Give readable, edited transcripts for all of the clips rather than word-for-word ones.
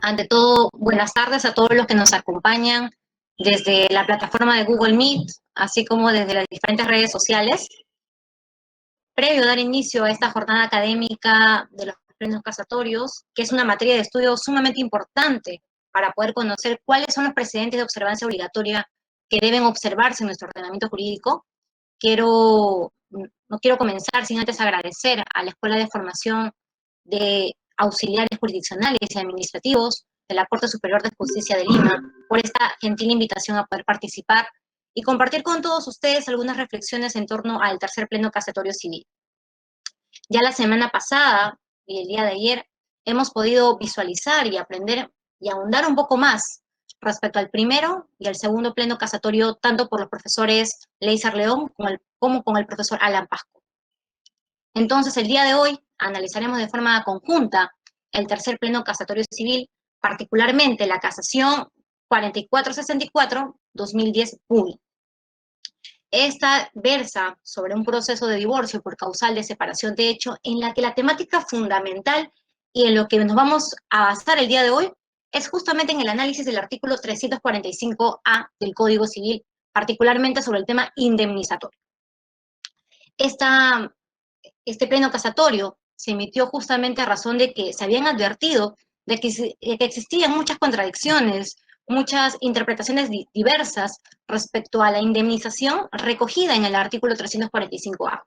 Ante todo, buenas tardes a todos los que nos acompañan desde la plataforma de Google Meet, así como desde las diferentes redes sociales. Previo a dar inicio a esta jornada académica de los plenos casatorios, que es una materia de estudio sumamente importante para poder conocer cuáles son los precedentes de observancia obligatoria que deben observarse en nuestro ordenamiento jurídico, no quiero comenzar sin antes agradecer a la Escuela de Formación de Auxiliares Jurisdiccionales y Administrativos de la Corte Superior de Justicia de Lima por esta gentil invitación a poder participar y compartir con todos ustedes algunas reflexiones en torno al tercer pleno casatorio civil. Ya la semana pasada y el día de ayer hemos podido visualizar y aprender y ahondar un poco más respecto al primero y al segundo pleno casatorio, tanto por los profesores Leizar León como con el profesor Alan Pasco. Entonces, el día de hoy analizaremos de forma conjunta el tercer pleno casatorio civil, particularmente la casación 4464-2010-PUI. Esta versa sobre un proceso de divorcio por causal de separación de hecho, en la que la temática fundamental y en lo que nos vamos a basar el día de hoy es justamente en el análisis del artículo 345A del Código Civil, particularmente sobre el tema indemnizatorio. Este pleno casatorio se emitió justamente a razón de que se habían advertido de que existían muchas contradicciones, muchas interpretaciones diversas respecto a la indemnización recogida en el artículo 345A.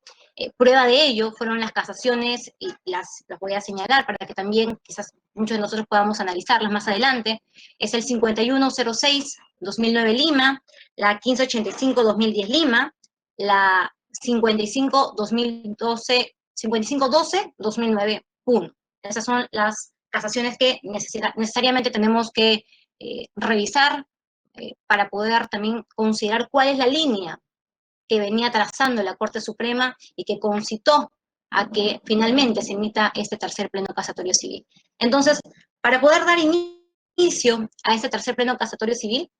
Prueba de ello fueron las casaciones, y las voy a señalar para que también quizás muchos de nosotros podamos analizarlas más adelante. Es el 5106-2009 Lima, la 1585-2010 Lima, la 5512-2009 1. Esas son las casaciones que necesariamente tenemos que revisar para poder también considerar cuál es la línea que venía trazando la Corte Suprema y que concitó a que finalmente se emita este tercer pleno casatorio civil. Entonces, para poder dar inicio a este tercer pleno casatorio civil,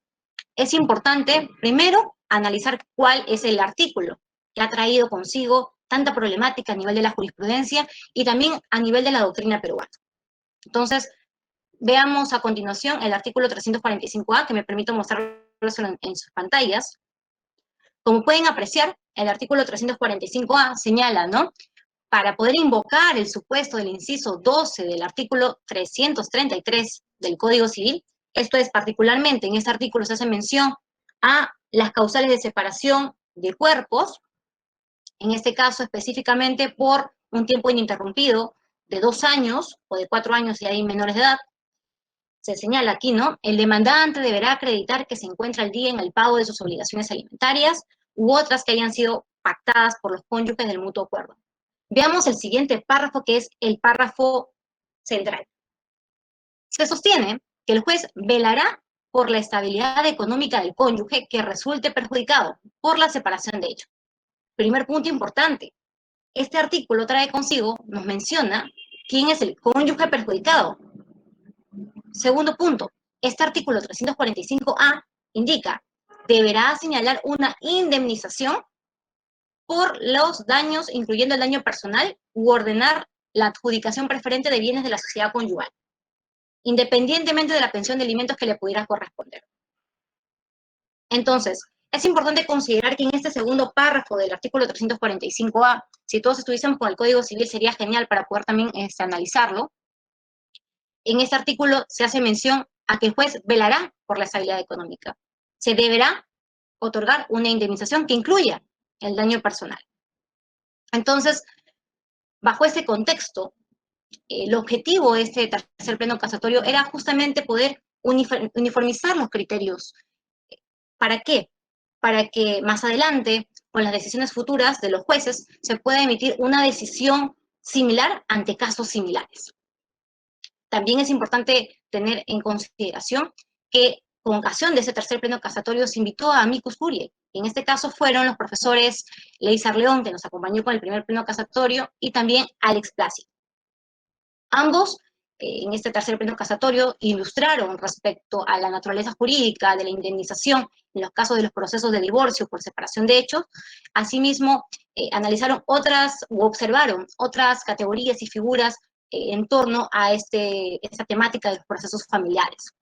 es importante, primero, analizar cuál es el artículo que ha traído consigo tanta problemática a nivel de la jurisprudencia y también a nivel de la doctrina peruana. Entonces, veamos a continuación el artículo 345A, que me permito mostrarlo en sus pantallas. Como pueden apreciar, el artículo 345A señala, ¿no?, para poder invocar el supuesto del inciso 12 del artículo 333 del Código Civil, esto es, particularmente en este artículo se hace mención a las causales de separación de cuerpos, en este caso específicamente por un tiempo ininterrumpido de 2 años o de 4 años si hay menores de edad. Se señala aquí, ¿no?, el demandante deberá acreditar que se encuentra al día en el pago de sus obligaciones alimentarias u otras que hayan sido pactadas por los cónyuges del mutuo acuerdo. Veamos el siguiente párrafo, que es el párrafo central. Se sostiene que el juez velará por la estabilidad económica del cónyuge que resulte perjudicado por la separación de hecho. Primer punto importante. Este artículo trae consigo, nos menciona quién es el cónyuge perjudicado. Segundo punto. Este artículo 345A indica, deberá señalar una indemnización por los daños, incluyendo el daño personal, u ordenar la adjudicación preferente de bienes de la sociedad conyugal, independientemente de la pensión de alimentos que le pudiera corresponder. Entonces, es importante considerar que en este segundo párrafo del artículo 345A, si todos estuviésemos con el Código Civil sería genial para poder también analizarlo. En este artículo se hace mención a que el juez velará por la estabilidad económica. Se deberá otorgar una indemnización que incluya el daño personal. Entonces, bajo ese contexto, el objetivo de este tercer pleno casatorio era justamente poder uniformizar los criterios ¿Para qué? Para que más adelante, con las decisiones futuras de los jueces, se pueda emitir una decisión similar ante casos similares. También es importante tener en consideración que con ocasión de ese tercer pleno casatorio se invitó a amicus curiae. En este caso fueron los profesores Leizar León, que nos acompañó con el primer pleno casatorio, y también Alex Plácido. Ambos, en este tercer pleno casatorio, ilustraron respecto a la naturaleza jurídica de la indemnización en los casos de los procesos de divorcio por separación de hechos. Asimismo, analizaron u observaron otras categorías y figuras en torno a esta temática de los procesos familiares.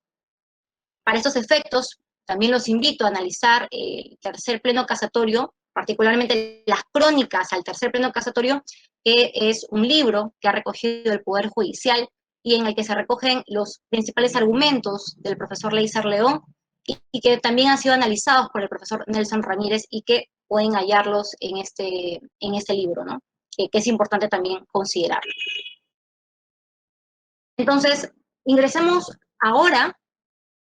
Para estos efectos, también los invito a analizar el tercer pleno casatorio, particularmente las crónicas al tercer pleno casatorio, que es un libro que ha recogido el Poder Judicial y en el que se recogen los principales argumentos del profesor Leizar León y que también han sido analizados por el profesor Nelson Ramírez y que pueden hallarlos en este libro, ¿no? Que es importante también considerarlo. Entonces, ingresemos ahora,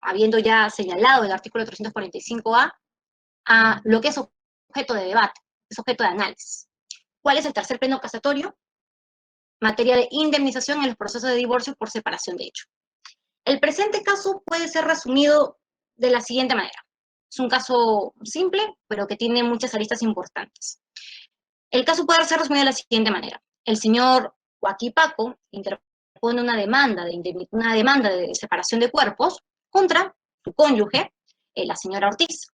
habiendo ya señalado el artículo 345A, a lo que es objeto de debate, es objeto de análisis. ¿Cuál es el tercer pleno casatorio? Materia de indemnización en los procesos de divorcio por separación de hecho. El presente caso puede ser resumido de la siguiente manera. Es un caso simple, pero que tiene muchas aristas importantes. El caso puede ser resumido de la siguiente manera. El señor Joaquín Paco interpone una demanda de separación de cuerpos contra su cónyuge, la señora Ortiz,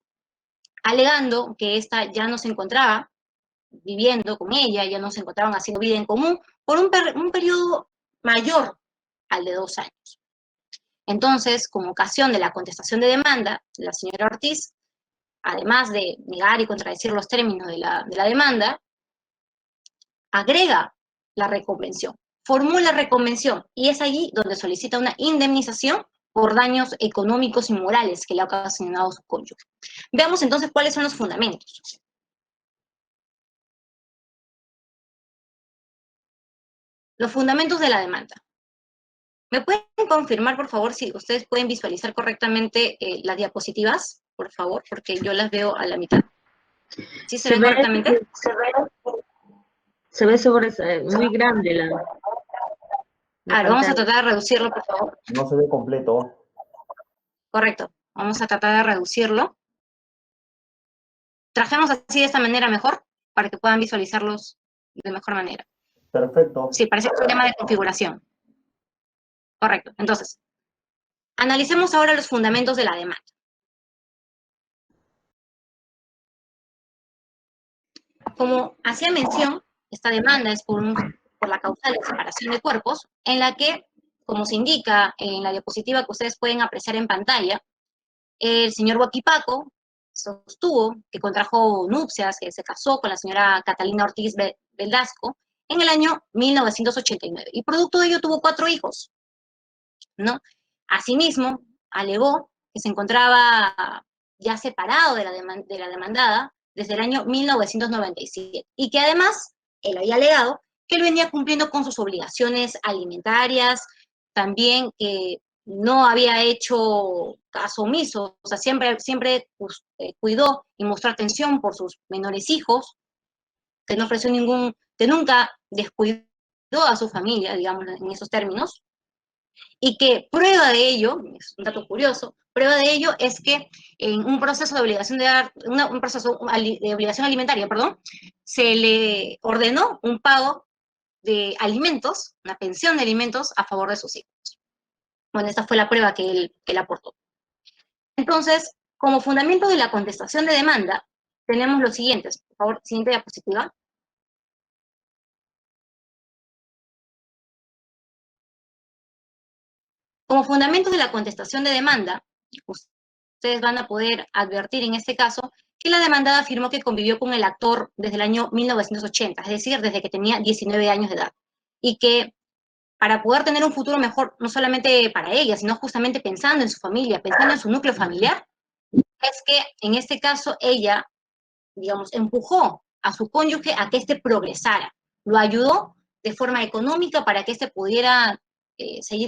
alegando que ésta ya no se encontraba viviendo con ella, ya no se encontraban haciendo vida en común por un periodo mayor al de 2 años. Entonces, como ocasión de la contestación de demanda, la señora Ortiz, además de negar y contradecir los términos de la demanda, agrega la reconvención, formula reconvención, y es allí donde solicita una indemnización por daños económicos y morales que le ha ocasionado su cónyuge. Veamos entonces cuáles son los fundamentos. Los fundamentos de la demanda. ¿Me pueden confirmar, por favor, si ustedes pueden visualizar correctamente las diapositivas, por favor? Porque yo las veo a la mitad. ¿Sí se ven correctamente? Se ve muy grande la Ahora, vamos a pantalla. tratar de reducirlo, por favor. No se ve completo. Correcto. Vamos a tratar de reducirlo. Trajemos así de esta manera mejor, para que puedan visualizarlos de mejor manera. Perfecto. Sí, parece que es un tema de configuración. Correcto. Entonces, analicemos ahora los fundamentos de la demanda. Como hacía mención, esta demanda es por la causa de separación de cuerpos, en la que, como se indica en la diapositiva que ustedes pueden apreciar en pantalla, el señor Huaquipaco sostuvo que contrajo nupcias, que se casó con la señora Catalina Ortiz Velasco en el año 1989, y producto de ello tuvo 4 hijos, ¿no? Asimismo, alegó que se encontraba ya separado de la demandada desde el año 1997, y que además él había alegado que él venía cumpliendo con sus obligaciones alimentarias, también que no había hecho caso omiso, o sea, siempre cuidó y mostró atención por sus menores hijos, que no ofreció que nunca descuidó a su familia, digamos, en esos términos, y que prueba de ello, es un dato curioso, prueba de ello es que en un proceso de obligación de obligación alimentaria, perdón, se le ordenó un pago de alimentos, una pensión de alimentos a favor de sus hijos. Bueno, esta fue la prueba que él aportó. Entonces, como fundamento de la contestación de demanda, tenemos los siguientes. Por favor, siguiente diapositiva. Como fundamento de la contestación de demanda, ustedes van a poder advertir en este caso que la demandada afirmó que convivió con el actor desde el año 1980, es decir, desde que tenía 19 años de edad, y que para poder tener un futuro mejor, no solamente para ella, sino justamente pensando en su familia, pensando en su núcleo familiar, es que en este caso ella, digamos, empujó a su cónyuge a que éste progresara, lo ayudó de forma económica para que éste pudiera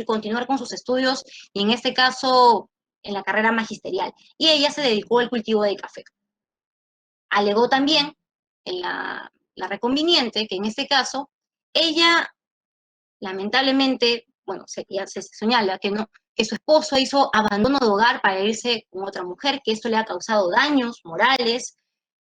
continuar con sus estudios, y en este caso en la carrera magisterial, y ella se dedicó al cultivo de café. Alegó también en la reconviniente que en este caso ella lamentablemente, bueno, ya se señala que no, que su esposo hizo abandono de hogar para irse con otra mujer, que esto le ha causado daños morales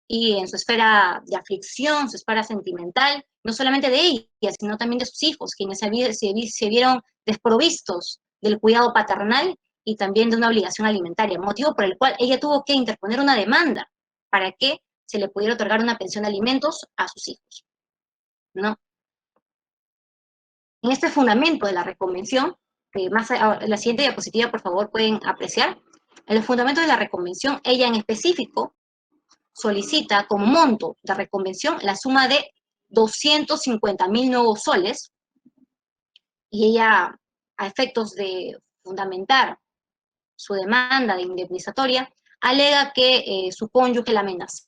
y en su esfera de aflicción, su esfera sentimental, no solamente de ella, sino también de sus hijos, quienes se vieron desprovistos del cuidado paternal y también de una obligación alimentaria, motivo por el cual ella tuvo que interponer una demanda para que se le pudiera otorgar una pensión de alimentos a sus hijos, ¿no? En este fundamento de la reconvención, la siguiente diapositiva, por favor, pueden apreciar. En el fundamento de la reconvención, ella en específico solicita como monto de reconvención la suma de 250.000 nuevos soles, y ella, a efectos de fundamentar su demanda de indemnizatoria, alega que su cónyuge la amenazaba,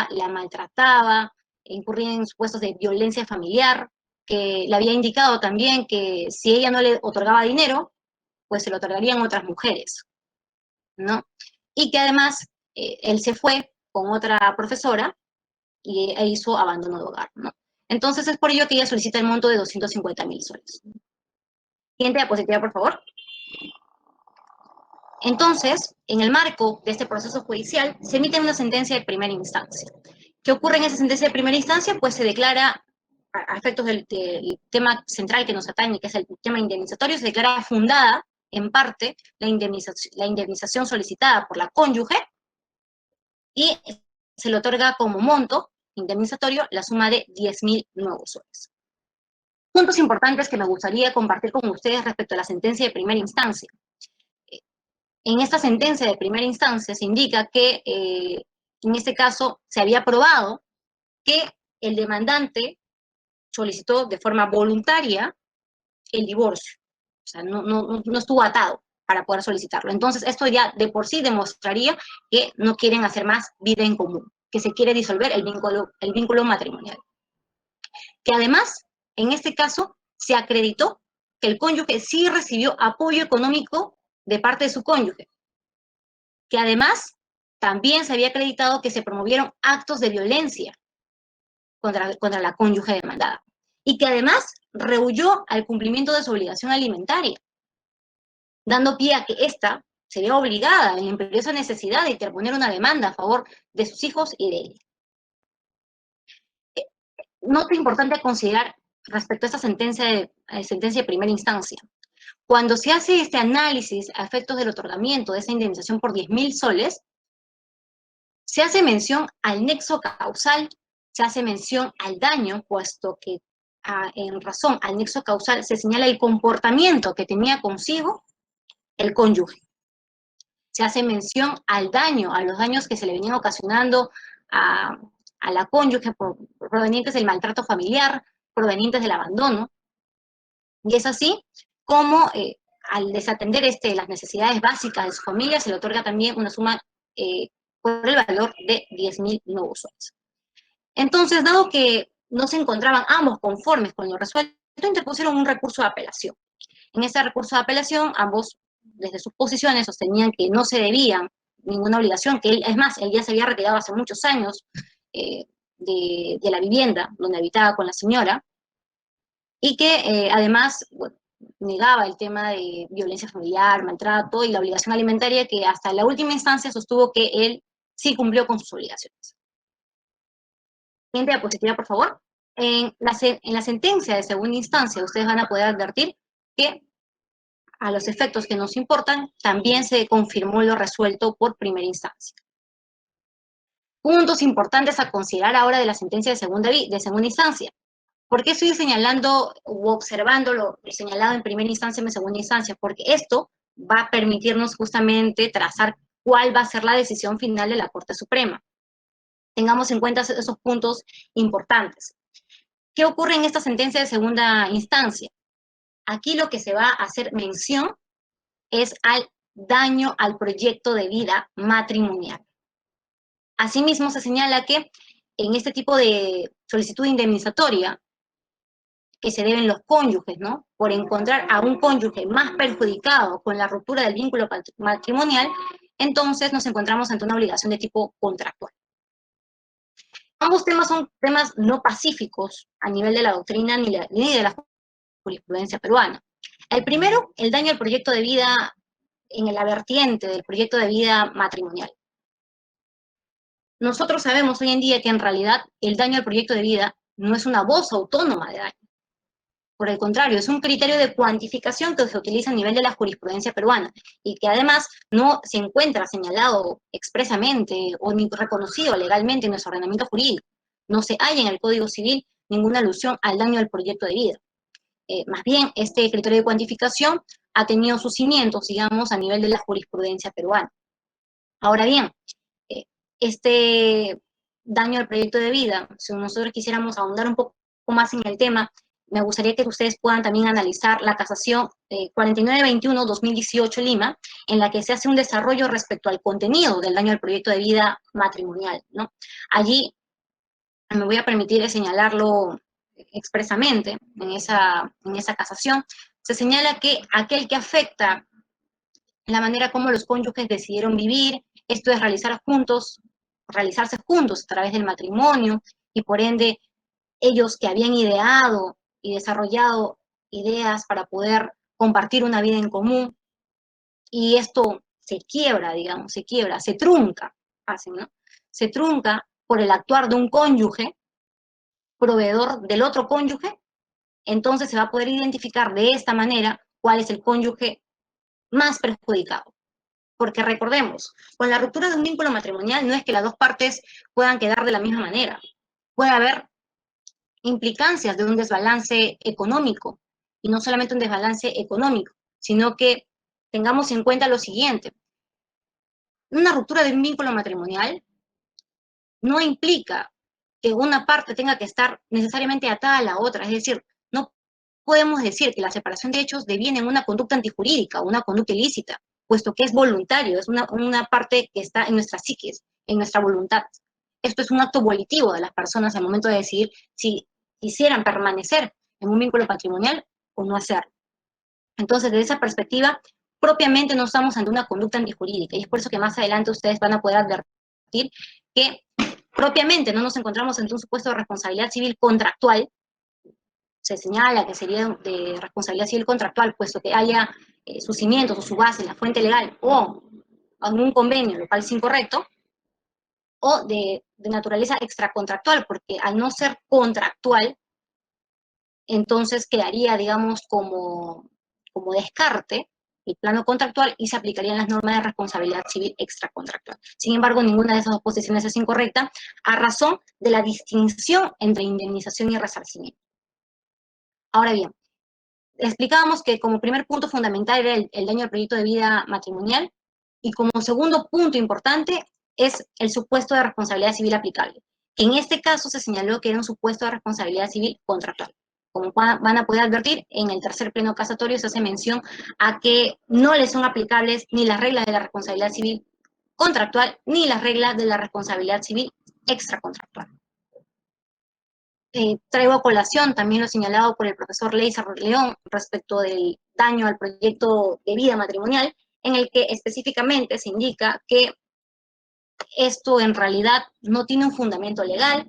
la maltrataba, incurría en supuestos de violencia familiar, que le había indicado también que si ella no le otorgaba dinero, pues se lo otorgarían otras mujeres, ¿no? Y que además él se fue con otra profesora e hizo abandono de hogar, ¿no? Entonces es por ello que ella solicita el monto de 250.000 soles. Siguiente diapositiva, por favor. Entonces, en el marco de este proceso judicial, se emite una sentencia de primera instancia. ¿Qué ocurre en esa sentencia de primera instancia? Pues se declara, a efectos del tema central que nos atañe, que es el tema indemnizatorio, se declara fundada, en parte, la indemnización solicitada por la cónyuge y se le otorga como monto indemnizatorio la suma de 10.000 nuevos soles. Puntos importantes que me gustaría compartir con ustedes respecto a la sentencia de primera instancia. En esta sentencia de primera instancia se indica que en este caso se había probado que el demandante solicitó de forma voluntaria el divorcio. O sea, no estuvo atado para poder solicitarlo. Entonces, esto ya de por sí demostraría que no quieren hacer más vida en común, que se quiere disolver el vínculo matrimonial. Que además, en este caso, se acreditó que el cónyuge sí recibió apoyo económico de parte de su cónyuge. Que además, también se había acreditado que se promovieron actos de violencia contra la cónyuge demandada. Y que además rehuyó al cumplimiento de su obligación alimentaria, dando pie a que ésta se vea obligada en imperiosa necesidad de interponer una demanda a favor de sus hijos y de ella. Nota importante a considerar respecto a esta sentencia de primera instancia. Cuando se hace este análisis a efectos del otorgamiento de esa indemnización por 10.000 soles, se hace mención al nexo causal, se hace mención al daño, puesto que en razón al nexo causal se señala el comportamiento que tenía consigo el cónyuge. Se hace mención al daño, a los daños que se le venían ocasionando a la cónyuge provenientes del maltrato familiar, provenientes del abandono. Y es así como al desatender las necesidades básicas de su familia, se le otorga también una suma por el valor de 10.000 nuevos soles. Entonces, dado que no se encontraban ambos conformes con lo resuelto, interpusieron un recurso de apelación. En ese recurso de apelación, ambos, desde sus posiciones, sostenían que no se debían ninguna obligación, que él, es más, él ya se había retirado hace muchos años de la vivienda donde habitaba con la señora, y que además, bueno, negaba el tema de violencia familiar, maltrato y la obligación alimentaria, que hasta la última instancia sostuvo que él sí cumplió con sus obligaciones. Siguiente diapositiva, por favor. En la sentencia de segunda instancia, ustedes van a poder advertir que a los efectos que nos importan, también se confirmó lo resuelto por primera instancia. Puntos importantes a considerar ahora de la sentencia de segunda instancia. ¿Por qué estoy señalando o observando lo señalado en primera instancia y en segunda instancia? Porque esto va a permitirnos justamente trazar cuál va a ser la decisión final de la Corte Suprema. Tengamos en cuenta esos puntos importantes. ¿Qué ocurre en esta sentencia de segunda instancia? Aquí lo que se va a hacer mención es al daño al proyecto de vida matrimonial. Asimismo, se señala que en este tipo de solicitud indemnizatoria, que se deben los cónyuges, ¿no? Por encontrar a un cónyuge más perjudicado con la ruptura del vínculo matrimonial, entonces nos encontramos ante una obligación de tipo contractual. Ambos temas son temas no pacíficos a nivel de la doctrina ni de la jurisprudencia peruana. El primero, el daño al proyecto de vida en la vertiente del proyecto de vida matrimonial. Nosotros sabemos hoy en día que en realidad el daño al proyecto de vida no es una voz autónoma de daño. Por el contrario, es un criterio de cuantificación que se utiliza a nivel de la jurisprudencia peruana y que además no se encuentra señalado expresamente o ni reconocido legalmente en nuestro ordenamiento jurídico. No se halla en el Código Civil ninguna alusión al daño al proyecto de vida. Más bien, este criterio de cuantificación ha tenido sus cimientos, digamos, a nivel de la jurisprudencia peruana. Ahora bien, este daño al proyecto de vida, si nosotros quisiéramos ahondar un poco más en el tema, me gustaría que ustedes puedan también analizar la casación 4921-2018 Lima, en la que se hace un desarrollo respecto al contenido del daño al proyecto de vida matrimonial, ¿no? Allí me voy a permitir señalarlo expresamente en esa casación. Se señala que aquel que afecta la manera como los cónyuges decidieron vivir, esto es realizarse juntos a través del matrimonio, y por ende ellos que habían ideado y desarrollado ideas para poder compartir una vida en común, y esto se quiebra, digamos, se trunca, ¿no? Se trunca por el actuar de un cónyuge, proveedor del otro cónyuge, entonces se va a poder identificar de esta manera cuál es el cónyuge más perjudicado. Porque recordemos, con la ruptura de un vínculo matrimonial no es que las dos partes puedan quedar de la misma manera. Puede haber implicancias de un desbalance económico, y no solamente un desbalance económico, sino que tengamos en cuenta lo siguiente. Una ruptura de un vínculo matrimonial no implica que una parte tenga que estar necesariamente atada a la otra, es decir, no podemos decir que la separación de hechos deviene en una conducta antijurídica o una conducta ilícita, puesto que es voluntario, es una parte que está en nuestra psiquis, en nuestra voluntad. Esto es un acto volitivo de las personas al momento de decidir si quisieran permanecer en un vínculo patrimonial o no hacerlo. Entonces, desde esa perspectiva, propiamente no estamos ante una conducta antijurídica, y es por eso que más adelante ustedes van a poder advertir que propiamente no nos encontramos ante un supuesto de responsabilidad civil contractual. Se señala que sería de responsabilidad civil contractual, puesto que haya sus cimientos o su base en la fuente legal o algún convenio, lo cual es incorrecto, o de naturaleza extracontractual, porque al no ser contractual, entonces quedaría, digamos, como descarte el plano contractual y se aplicarían las normas de responsabilidad civil extracontractual. Sin embargo, ninguna de esas dos posiciones es incorrecta a razón de la distinción entre indemnización y resarcimiento. Ahora bien, explicábamos que como primer punto fundamental era el daño al proyecto de vida matrimonial, y como segundo punto importante es el supuesto de responsabilidad civil aplicable, que en este caso se señaló que era un supuesto de responsabilidad civil contractual. Como van a poder advertir, en el tercer pleno casatorio se hace mención a que no le son aplicables ni las reglas de la responsabilidad civil contractual ni las reglas de la responsabilidad civil extracontractual. Traigo a colación también lo señalado por el profesor Leizar León respecto del daño al proyecto de vida matrimonial, en el que específicamente se indica que esto en realidad no tiene un fundamento legal,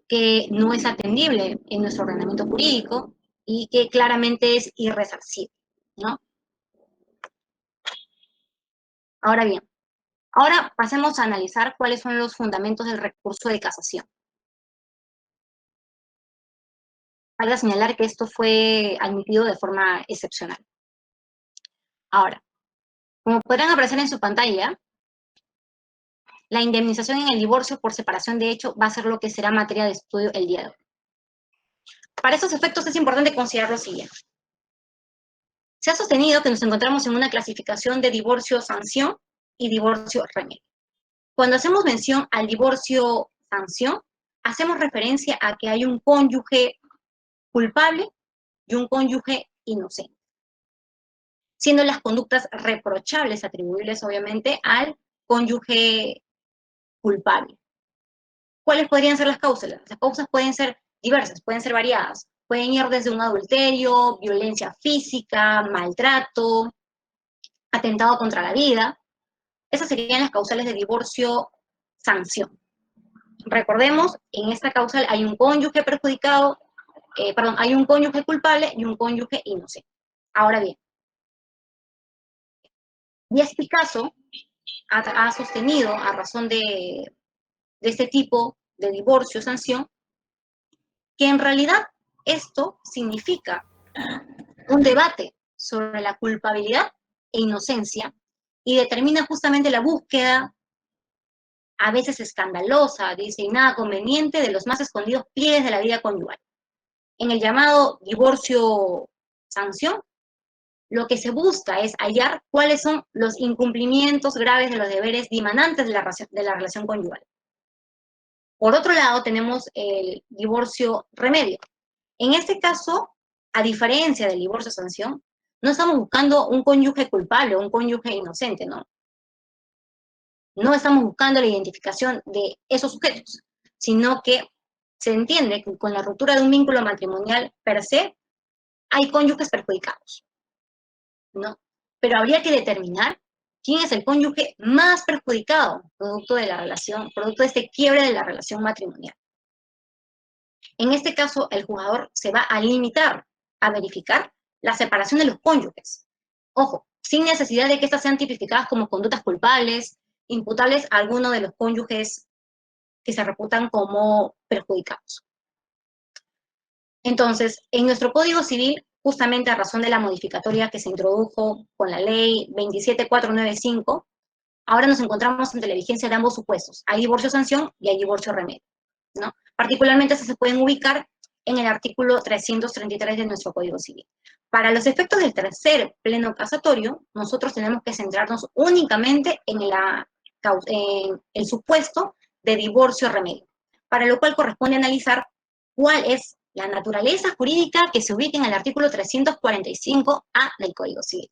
que no es atendible en nuestro ordenamiento jurídico y que claramente es irresarcible, ¿no? Ahora bien, ahora pasemos a analizar cuáles son los fundamentos del recurso de casación. Para señalar que esto fue admitido de forma excepcional. Ahora, como podrán apreciar en su pantalla, la indemnización en el divorcio por separación de hecho va a ser lo que será materia de estudio el día de hoy. Para estos efectos es importante considerar lo siguiente. Se ha sostenido que nos encontramos en una clasificación de divorcio-sanción y divorcio-remedio. Cuando hacemos mención al divorcio-sanción, hacemos referencia a que hay un cónyuge culpable y un cónyuge inocente, siendo las conductas reprochables atribuibles obviamente al cónyuge culpable. ¿Cuáles podrían ser las causas? Las causas pueden ser diversas, pueden ser variadas. Pueden ir desde un adulterio, violencia física, maltrato, atentado contra la vida. Esas serían las causales de divorcio-sanción. Recordemos, en esta causal hay un cónyuge perjudicado, hay un cónyuge culpable y un cónyuge inocente. Ahora bien, Díaz Picasso ha sostenido, a razón de este tipo de divorcio-sanción, que en realidad esto significa un debate sobre la culpabilidad e inocencia y determina justamente la búsqueda, a veces escandalosa, dice, y nada conveniente, de los más escondidos pliegues de la vida conyugal. En el llamado divorcio-sanción, lo que se busca es hallar cuáles son los incumplimientos graves de los deberes dimanantes de la relación conyugal. Por otro lado, tenemos el divorcio-remedio. En este caso, a diferencia del divorcio-sanción, no estamos buscando un cónyuge culpable o un cónyuge inocente, ¿no? No estamos buscando la identificación de esos sujetos, sino que se entiende que con la ruptura de un vínculo matrimonial per se, hay cónyuges perjudicados, ¿no? Pero habría que determinar quién es el cónyuge más perjudicado, producto de la relación, producto de este quiebre de la relación matrimonial. En este caso, el juzgador se va a limitar a verificar la separación de los cónyuges. Ojo, sin necesidad de que estas sean tipificadas como conductas culpables, imputables a alguno de los cónyuges que se reputan como perjudicados. Entonces, en nuestro Código Civil, justamente a razón de la modificatoria que se introdujo con la ley 27495, ahora nos encontramos ante la vigencia de ambos supuestos. Hay divorcio-sanción y hay divorcio-remedio, ¿no? Particularmente se pueden ubicar en el artículo 333 de nuestro Código Civil. Para los efectos del tercer pleno casatorio, nosotros tenemos que centrarnos únicamente en el supuesto de divorcio-remedio, para lo cual corresponde analizar cuál es la naturaleza jurídica que se ubica en el artículo 345A del Código Civil.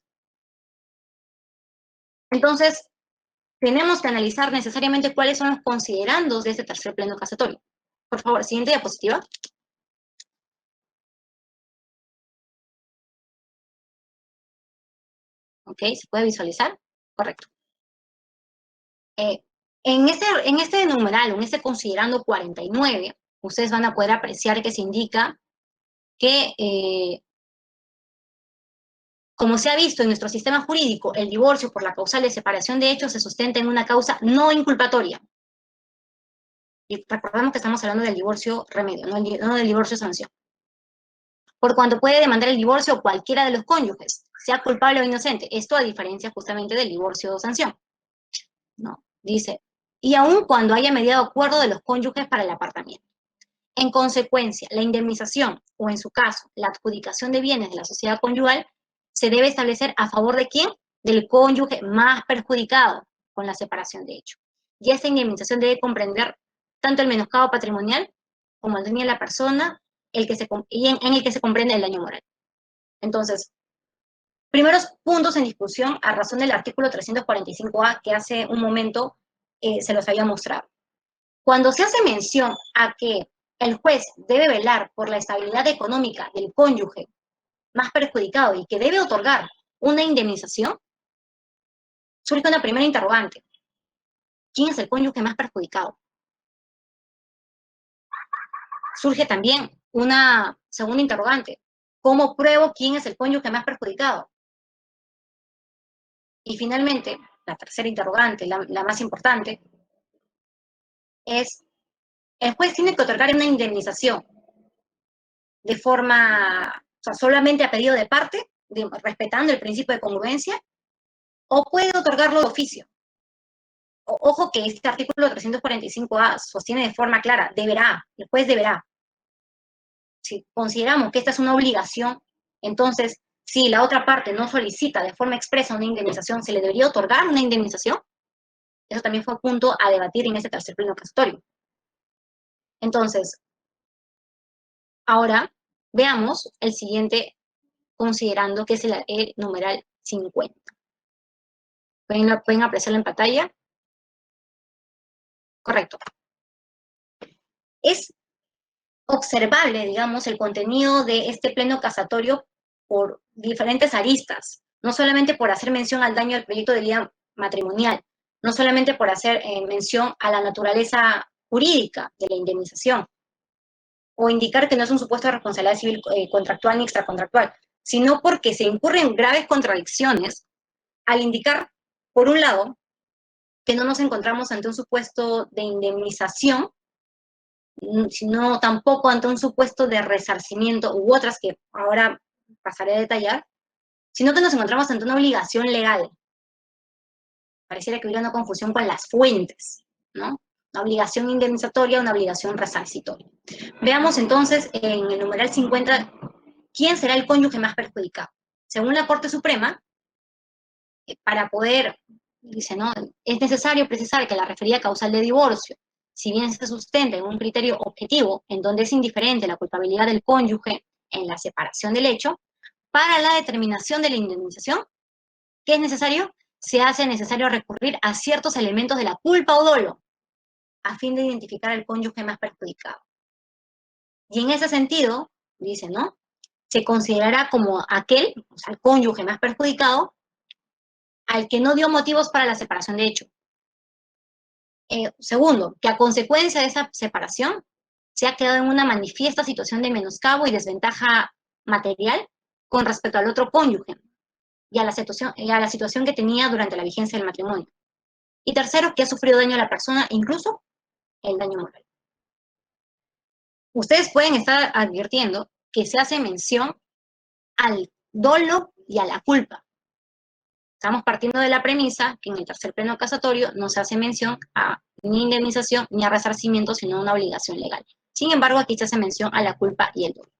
Entonces, tenemos que analizar necesariamente cuáles son los considerandos de este tercer pleno casatorio. Por favor, siguiente diapositiva. Ok, ¿se puede visualizar? Correcto. En este numeral, en este considerando 49, ustedes van a poder apreciar que se indica que, como se ha visto en nuestro sistema jurídico, el divorcio por la causal de separación de hechos se sustenta en una causa no inculpatoria. Y recordemos que estamos hablando del divorcio remedio, no del divorcio sanción. Por cuanto puede demandar el divorcio cualquiera de los cónyuges, sea culpable o inocente. Esto a diferencia justamente del divorcio sanción, ¿no? Dice, y aun cuando haya mediado acuerdo de los cónyuges para el apartamiento. En consecuencia, la indemnización, o en su caso, la adjudicación de bienes de la sociedad conyugal, se debe establecer a favor de quién? Del cónyuge más perjudicado con la separación de hecho. Y esta indemnización debe comprender tanto el menoscabo patrimonial como el daño de la persona en el que se comprende el daño moral. Entonces, primeros puntos en discusión a razón del artículo 345A que hace un momento se los había mostrado. Cuando se hace mención a que el juez debe velar por la estabilidad económica del cónyuge más perjudicado y que debe otorgar una indemnización, surge una primera interrogante. ¿Quién es el cónyuge más perjudicado? Surge también una segunda interrogante. ¿Cómo pruebo quién es el cónyuge más perjudicado? Y finalmente, la tercera interrogante, la más importante, es, ¿el juez tiene que otorgar una indemnización de forma, o sea, solamente a pedido de parte, respetando el principio de congruencia, o puede otorgarlo de oficio? Ojo que este artículo 345A sostiene de forma clara, deberá, el juez deberá. Si consideramos que esta es una obligación, entonces, si la otra parte no solicita de forma expresa una indemnización, ¿se le debería otorgar una indemnización? Eso también fue un punto a debatir en este tercer pleno casatorio. Entonces, ahora veamos el siguiente considerando que es el numeral 50. ¿Pueden apreciarlo en pantalla? Correcto. Es observable, digamos, el contenido de este pleno casatorio por diferentes aristas, no solamente por hacer mención al daño al proyecto de vida matrimonial, no solamente por hacer mención a la naturaleza jurídica de la indemnización, o indicar que no es un supuesto de responsabilidad civil contractual ni extracontractual, sino porque se incurren graves contradicciones al indicar, por un lado, que no nos encontramos ante un supuesto de indemnización, sino tampoco ante un supuesto de resarcimiento u otras que ahora pasaré a detallar, sino que nos encontramos ante una obligación legal. Pareciera que hubiera una confusión con las fuentes, ¿no? Una obligación indemnizatoria, una obligación resarcitoria. Veamos entonces en el numeral 50, ¿quién será el cónyuge más perjudicado? Según la Corte Suprema, para poder, dice, ¿no? Es necesario precisar que la referida causal de divorcio, si bien se sustenta en un criterio objetivo, en donde es indiferente la culpabilidad del cónyuge en la separación del hecho, para la determinación de la indemnización, ¿qué es necesario? Se hace necesario recurrir a ciertos elementos de la culpa o dolo, a fin de identificar al cónyuge más perjudicado. Y en ese sentido, dice, ¿no? Se considerará como aquel, o sea, el cónyuge más perjudicado, al que no dio motivos para la separación de hecho. Segundo, que a consecuencia de esa separación se ha quedado en una manifiesta situación de menoscabo y desventaja material con respecto al otro cónyuge y a la situación que tenía durante la vigencia del matrimonio. Y tercero, que ha sufrido daño a la persona, incluso el daño moral. Ustedes pueden estar advirtiendo que se hace mención al dolo y a la culpa. Estamos partiendo de la premisa que en el tercer pleno casatorio no se hace mención a ni indemnización ni a resarcimiento, sino a una obligación legal. Sin embargo, aquí se hace mención a la culpa y el dolo.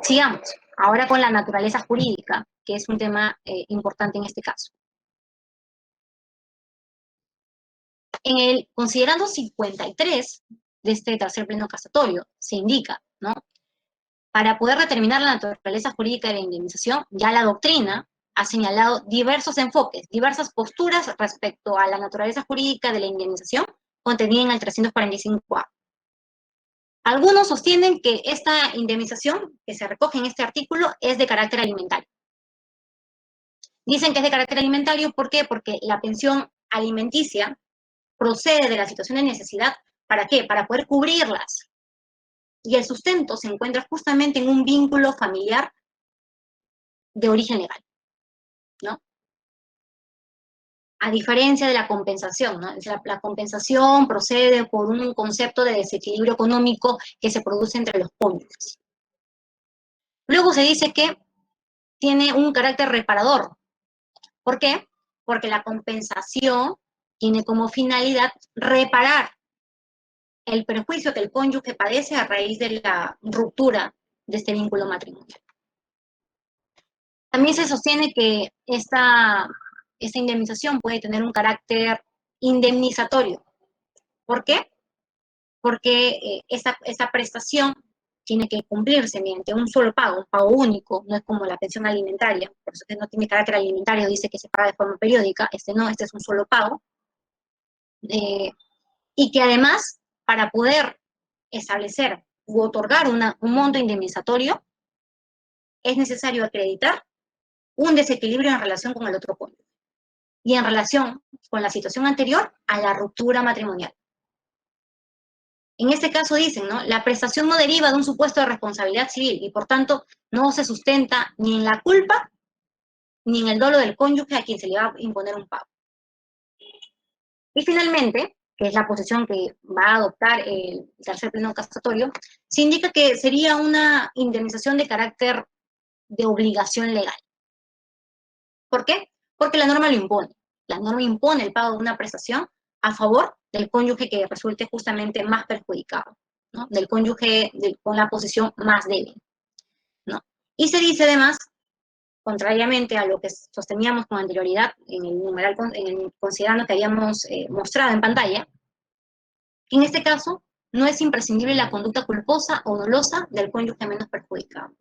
Sigamos, ahora con la naturaleza jurídica, que es un tema importante en este caso. En el considerando 53 de este tercer pleno casatorio, se indica, ¿no? Para poder determinar la naturaleza jurídica de la indemnización, ya la doctrina ha señalado diversos enfoques, diversas posturas respecto a la naturaleza jurídica de la indemnización contenida en el 345A. Algunos sostienen que esta indemnización que se recoge en este artículo es de carácter alimentario. Dicen que es de carácter alimentario, ¿por qué? Porque la pensión alimenticia procede de la situación de necesidad, ¿para qué? Para poder cubrirlas. Y el sustento se encuentra justamente en un vínculo familiar de origen legal, ¿no? A diferencia de la compensación, ¿no? La compensación procede por un concepto de desequilibrio económico que se produce entre los cónyuges. Luego se dice que tiene un carácter reparador. ¿Por qué? Porque la compensación tiene como finalidad reparar el perjuicio que el cónyuge padece a raíz de la ruptura de este vínculo matrimonial. También se sostiene que esta indemnización puede tener un carácter indemnizatorio. ¿Por qué? Porque esa prestación tiene que cumplirse mediante un solo pago, un pago único, no es como la pensión alimentaria, por eso que no tiene carácter alimentario, dice que se paga de forma periódica, no, este es un solo pago, y que además, para poder establecer u otorgar un monto indemnizatorio, es necesario acreditar un desequilibrio en relación con el otro cónyuge y en relación con la situación anterior a la ruptura matrimonial. En este caso dicen, ¿no? La prestación no deriva de un supuesto de responsabilidad civil y por tanto no se sustenta ni en la culpa ni en el dolo del cónyuge a quien se le va a imponer un pago. Y finalmente, que es la posición que va a adoptar el tercer pleno casatorio, se indica que sería una indemnización de carácter de obligación legal. ¿Por qué? Porque la norma lo impone. La norma impone el pago de una prestación a favor del cónyuge que resulte justamente más perjudicado, ¿no? Del cónyuge con la posición más débil, ¿no? Y se dice además, contrariamente a lo que sosteníamos con anterioridad en el numeral, considerando que habíamos mostrado en pantalla, que en este caso no es imprescindible la conducta culposa o dolosa del cónyuge menos perjudicado.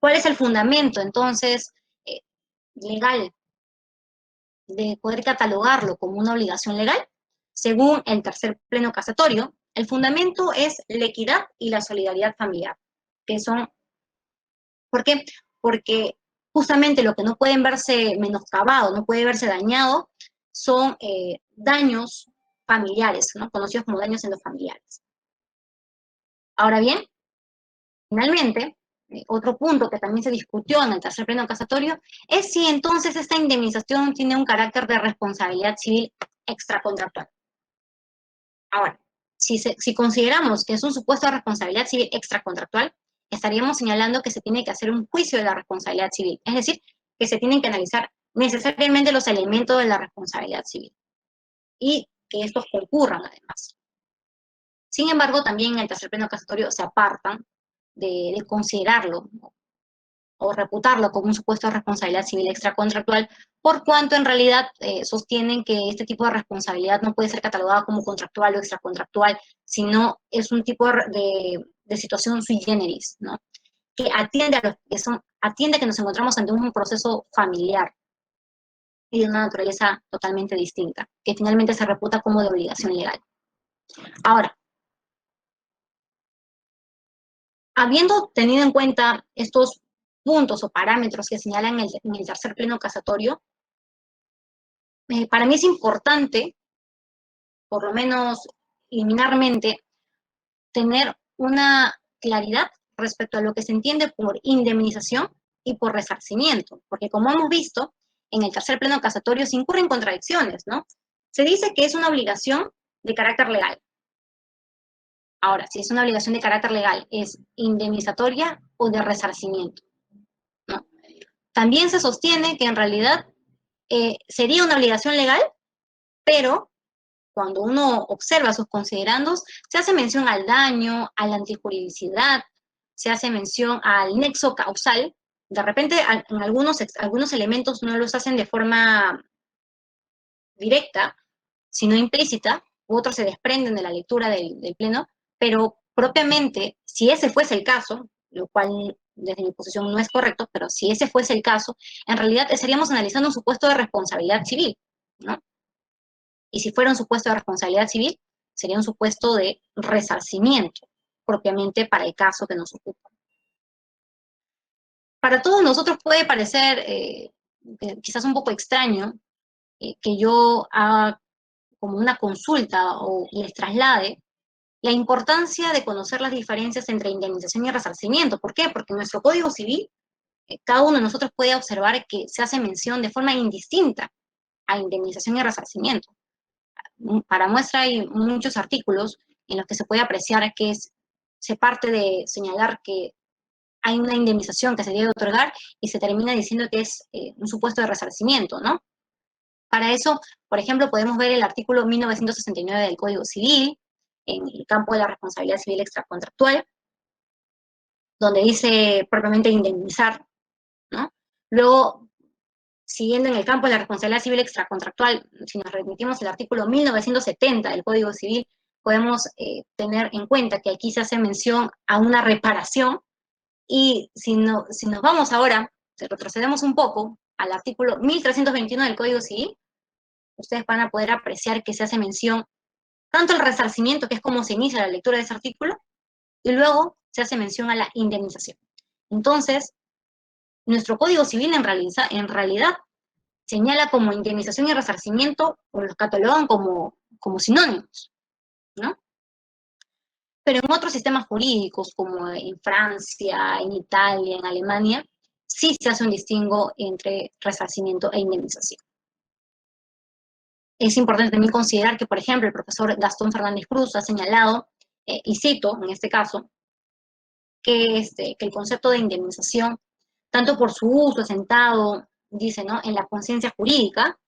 ¿Cuál es el fundamento, entonces, legal de poder catalogarlo como una obligación legal? Según el tercer pleno casatorio, El fundamento es la equidad y la solidaridad familiar, que son, ¿por qué? Porque justamente lo que no pueden verse menoscabado, no puede verse dañado, son daños familiares, ¿no? Conocidos como daños endofamiliares. Ahora bien, finalmente, otro punto que también se discutió en el tercer pleno casatorio es si entonces esta indemnización tiene un carácter de responsabilidad civil extracontractual. Ahora, si consideramos que es un supuesto de responsabilidad civil extracontractual, estaríamos señalando que se tiene que hacer un juicio de la responsabilidad civil, es decir, que se tienen que analizar necesariamente los elementos de la responsabilidad civil y que estos concurran además. Sin embargo, también en el tercer pleno casatorio se apartan de considerarlo, ¿no?, o reputarlo como un supuesto de responsabilidad civil extracontractual, por cuanto en realidad sostienen que este tipo de responsabilidad no puede ser catalogada como contractual o extracontractual, sino es un tipo de situación sui generis, ¿no?, que atiende atiende que nos encontramos ante un proceso familiar y de una naturaleza totalmente distinta, que finalmente se reputa como de obligación legal. Ahora, habiendo tenido en cuenta estos puntos o parámetros que señalan en el tercer pleno casatorio, para mí es importante, por lo menos liminarmente, tener una claridad respecto a lo que se entiende por indemnización y por resarcimiento, porque como hemos visto, en el tercer pleno casatorio se incurren contradicciones, ¿no? Se dice que es una obligación de carácter legal. Ahora, si es una obligación de carácter legal, ¿es indemnizatoria o de resarcimiento?, ¿no? También se sostiene que en realidad sería una obligación legal, pero cuando uno observa sus considerandos, se hace mención al daño, a la antijuridicidad, se hace mención al nexo causal. De repente, en algunos elementos no los hacen de forma directa, sino implícita, u otros se desprenden de la lectura del Pleno, pero propiamente, si ese fuese el caso, lo cual desde mi posición no es correcto, pero si ese fuese el caso, en realidad estaríamos analizando un supuesto de responsabilidad civil, ¿no? Y si fuera un supuesto de responsabilidad civil, sería un supuesto de resarcimiento, propiamente para el caso que nos ocupa. Para todos nosotros puede parecer quizás un poco extraño que yo haga como una consulta o les traslade la importancia de conocer las diferencias entre indemnización y resarcimiento. ¿Por qué? Porque en nuestro Código Civil, cada uno de nosotros puede observar que se hace mención de forma indistinta a indemnización y resarcimiento. Para muestra hay muchos artículos en los que se puede apreciar que se parte de señalar que hay una indemnización que se debe otorgar y se termina diciendo que es un supuesto de resarcimiento, ¿no? Para eso, por ejemplo, podemos ver el artículo 1969 del Código Civil, en el campo de la responsabilidad civil extracontractual, donde dice propiamente indemnizar, ¿no? Luego, siguiendo en el campo de la responsabilidad civil extracontractual, si nos remitimos al artículo 1970 del Código Civil, podemos tener en cuenta que aquí se hace mención a una reparación, y si nos vamos ahora, si retrocedemos un poco al artículo 1321 del Código Civil, ustedes van a poder apreciar que se hace mención tanto al resarcimiento, que es como se inicia la lectura de ese artículo, y luego se hace mención a la indemnización. Entonces, nuestro Código Civil en realidad señala como indemnización y resarcimiento, o los catalogan como sinónimos, ¿no? Pero en otros sistemas jurídicos, como en Francia, en Italia, en Alemania, sí se hace un distingo entre resarcimiento e indemnización. Es importante también considerar que, por ejemplo, el profesor Gastón Fernández Cruz ha señalado, y cito en este caso, que el concepto de indemnización, tanto por su uso asentado, dice, ¿no?, en la conciencia jurídica,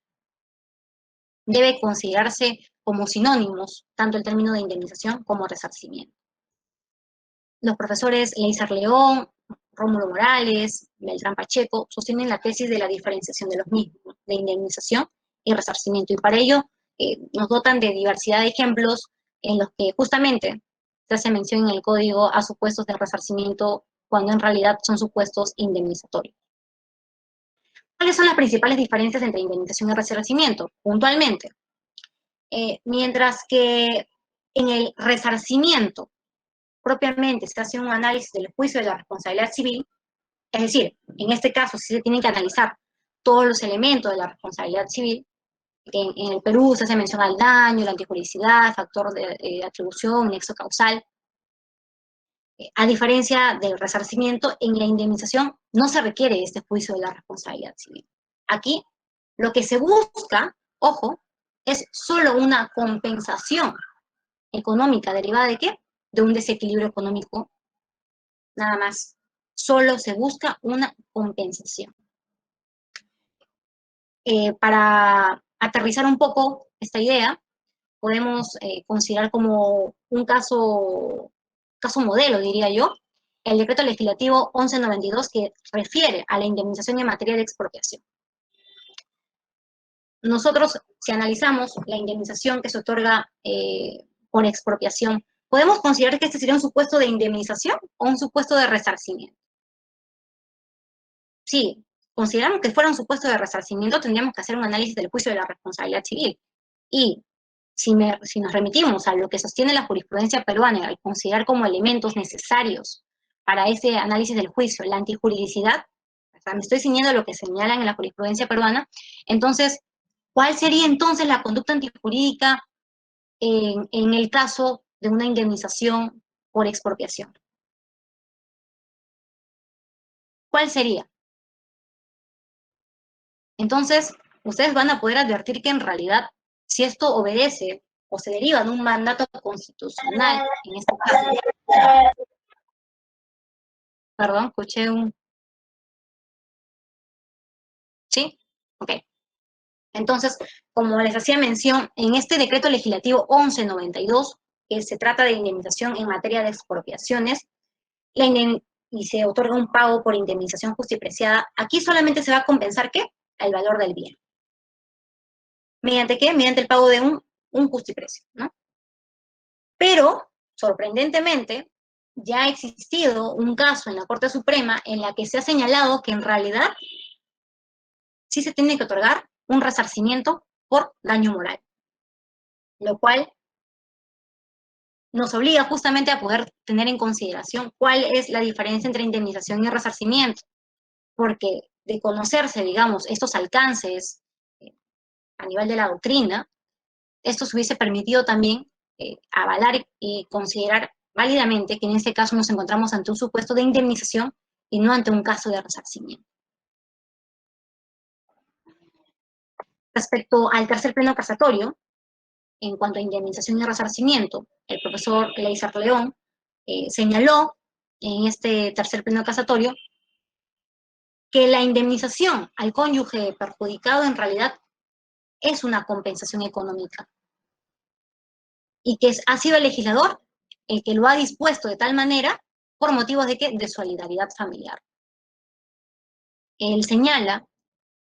debe considerarse como sinónimos tanto el término de indemnización como resarcimiento. Los profesores Leizar León, Rómulo Morales, Beltrán Pacheco sostienen la tesis de la diferenciación de los mismos, de indemnización y resarcimiento, y para ello nos dotan de diversidad de ejemplos en los que justamente se hace mención en el código a supuestos de resarcimiento cuando en realidad son supuestos indemnizatorios. ¿Cuáles son las principales diferencias entre indemnización y resarcimiento? Puntualmente, mientras que en el resarcimiento propiamente se hace un análisis del juicio de la responsabilidad civil, es decir, en este caso sí se tienen que analizar todos los elementos de la responsabilidad civil. En el Perú se hace mención al daño, la antijuridicidad, factor de atribución, nexo causal. A diferencia del resarcimiento, en la indemnización no se requiere este juicio de la responsabilidad civil. Aquí lo que se busca, ojo, es solo una compensación económica derivada de ¿qué? De un desequilibrio económico, nada más. Solo se busca una compensación. Para aterrizar un poco esta idea, podemos considerar como un caso modelo, diría yo, el decreto legislativo 1192 que refiere a la indemnización en materia de expropiación. Nosotros, si analizamos la indemnización que se otorga por expropiación, ¿podemos considerar que este sería un supuesto de indemnización o un supuesto de resarcimiento? Sí, consideramos que fuera un supuesto de resarcimiento, tendríamos que hacer un análisis del juicio de la responsabilidad civil. Y si nos remitimos a lo que sostiene la jurisprudencia peruana al considerar como elementos necesarios para ese análisis del juicio la antijuridicidad, o sea, me estoy ciñendo a lo que señalan en la jurisprudencia peruana, entonces, ¿cuál sería entonces la conducta antijurídica en el caso de una indemnización por expropiación? ¿Cuál sería? Entonces, ustedes van a poder advertir que en realidad, si esto obedece o se deriva de un mandato constitucional, en este caso, perdón, escuché un... ¿Sí? Ok. Entonces, como les hacía mención, en este decreto legislativo 1192, que se trata de indemnización en materia de expropiaciones, y se otorga un pago por indemnización justipreciada, aquí solamente se va a compensar, ¿qué? El valor del bien. ¿Mediante qué? Mediante el pago de un justiprecio, ¿no? Pero, sorprendentemente, ya ha existido un caso en la Corte Suprema en la que se ha señalado que en realidad sí se tiene que otorgar un resarcimiento por daño moral, lo cual nos obliga justamente a poder tener en consideración cuál es la diferencia entre indemnización y resarcimiento, porque de conocerse, digamos, estos alcances a nivel de la doctrina, esto se hubiese permitido también avalar y considerar válidamente que en este caso nos encontramos ante un supuesto de indemnización y no ante un caso de resarcimiento. Respecto al tercer pleno casatorio, en cuanto a indemnización y resarcimiento, el profesor Leizar León señaló en este tercer pleno casatorio que la indemnización al cónyuge perjudicado en realidad es una compensación económica y que ha sido el legislador el que lo ha dispuesto de tal manera por motivos de, de solidaridad familiar. Él señala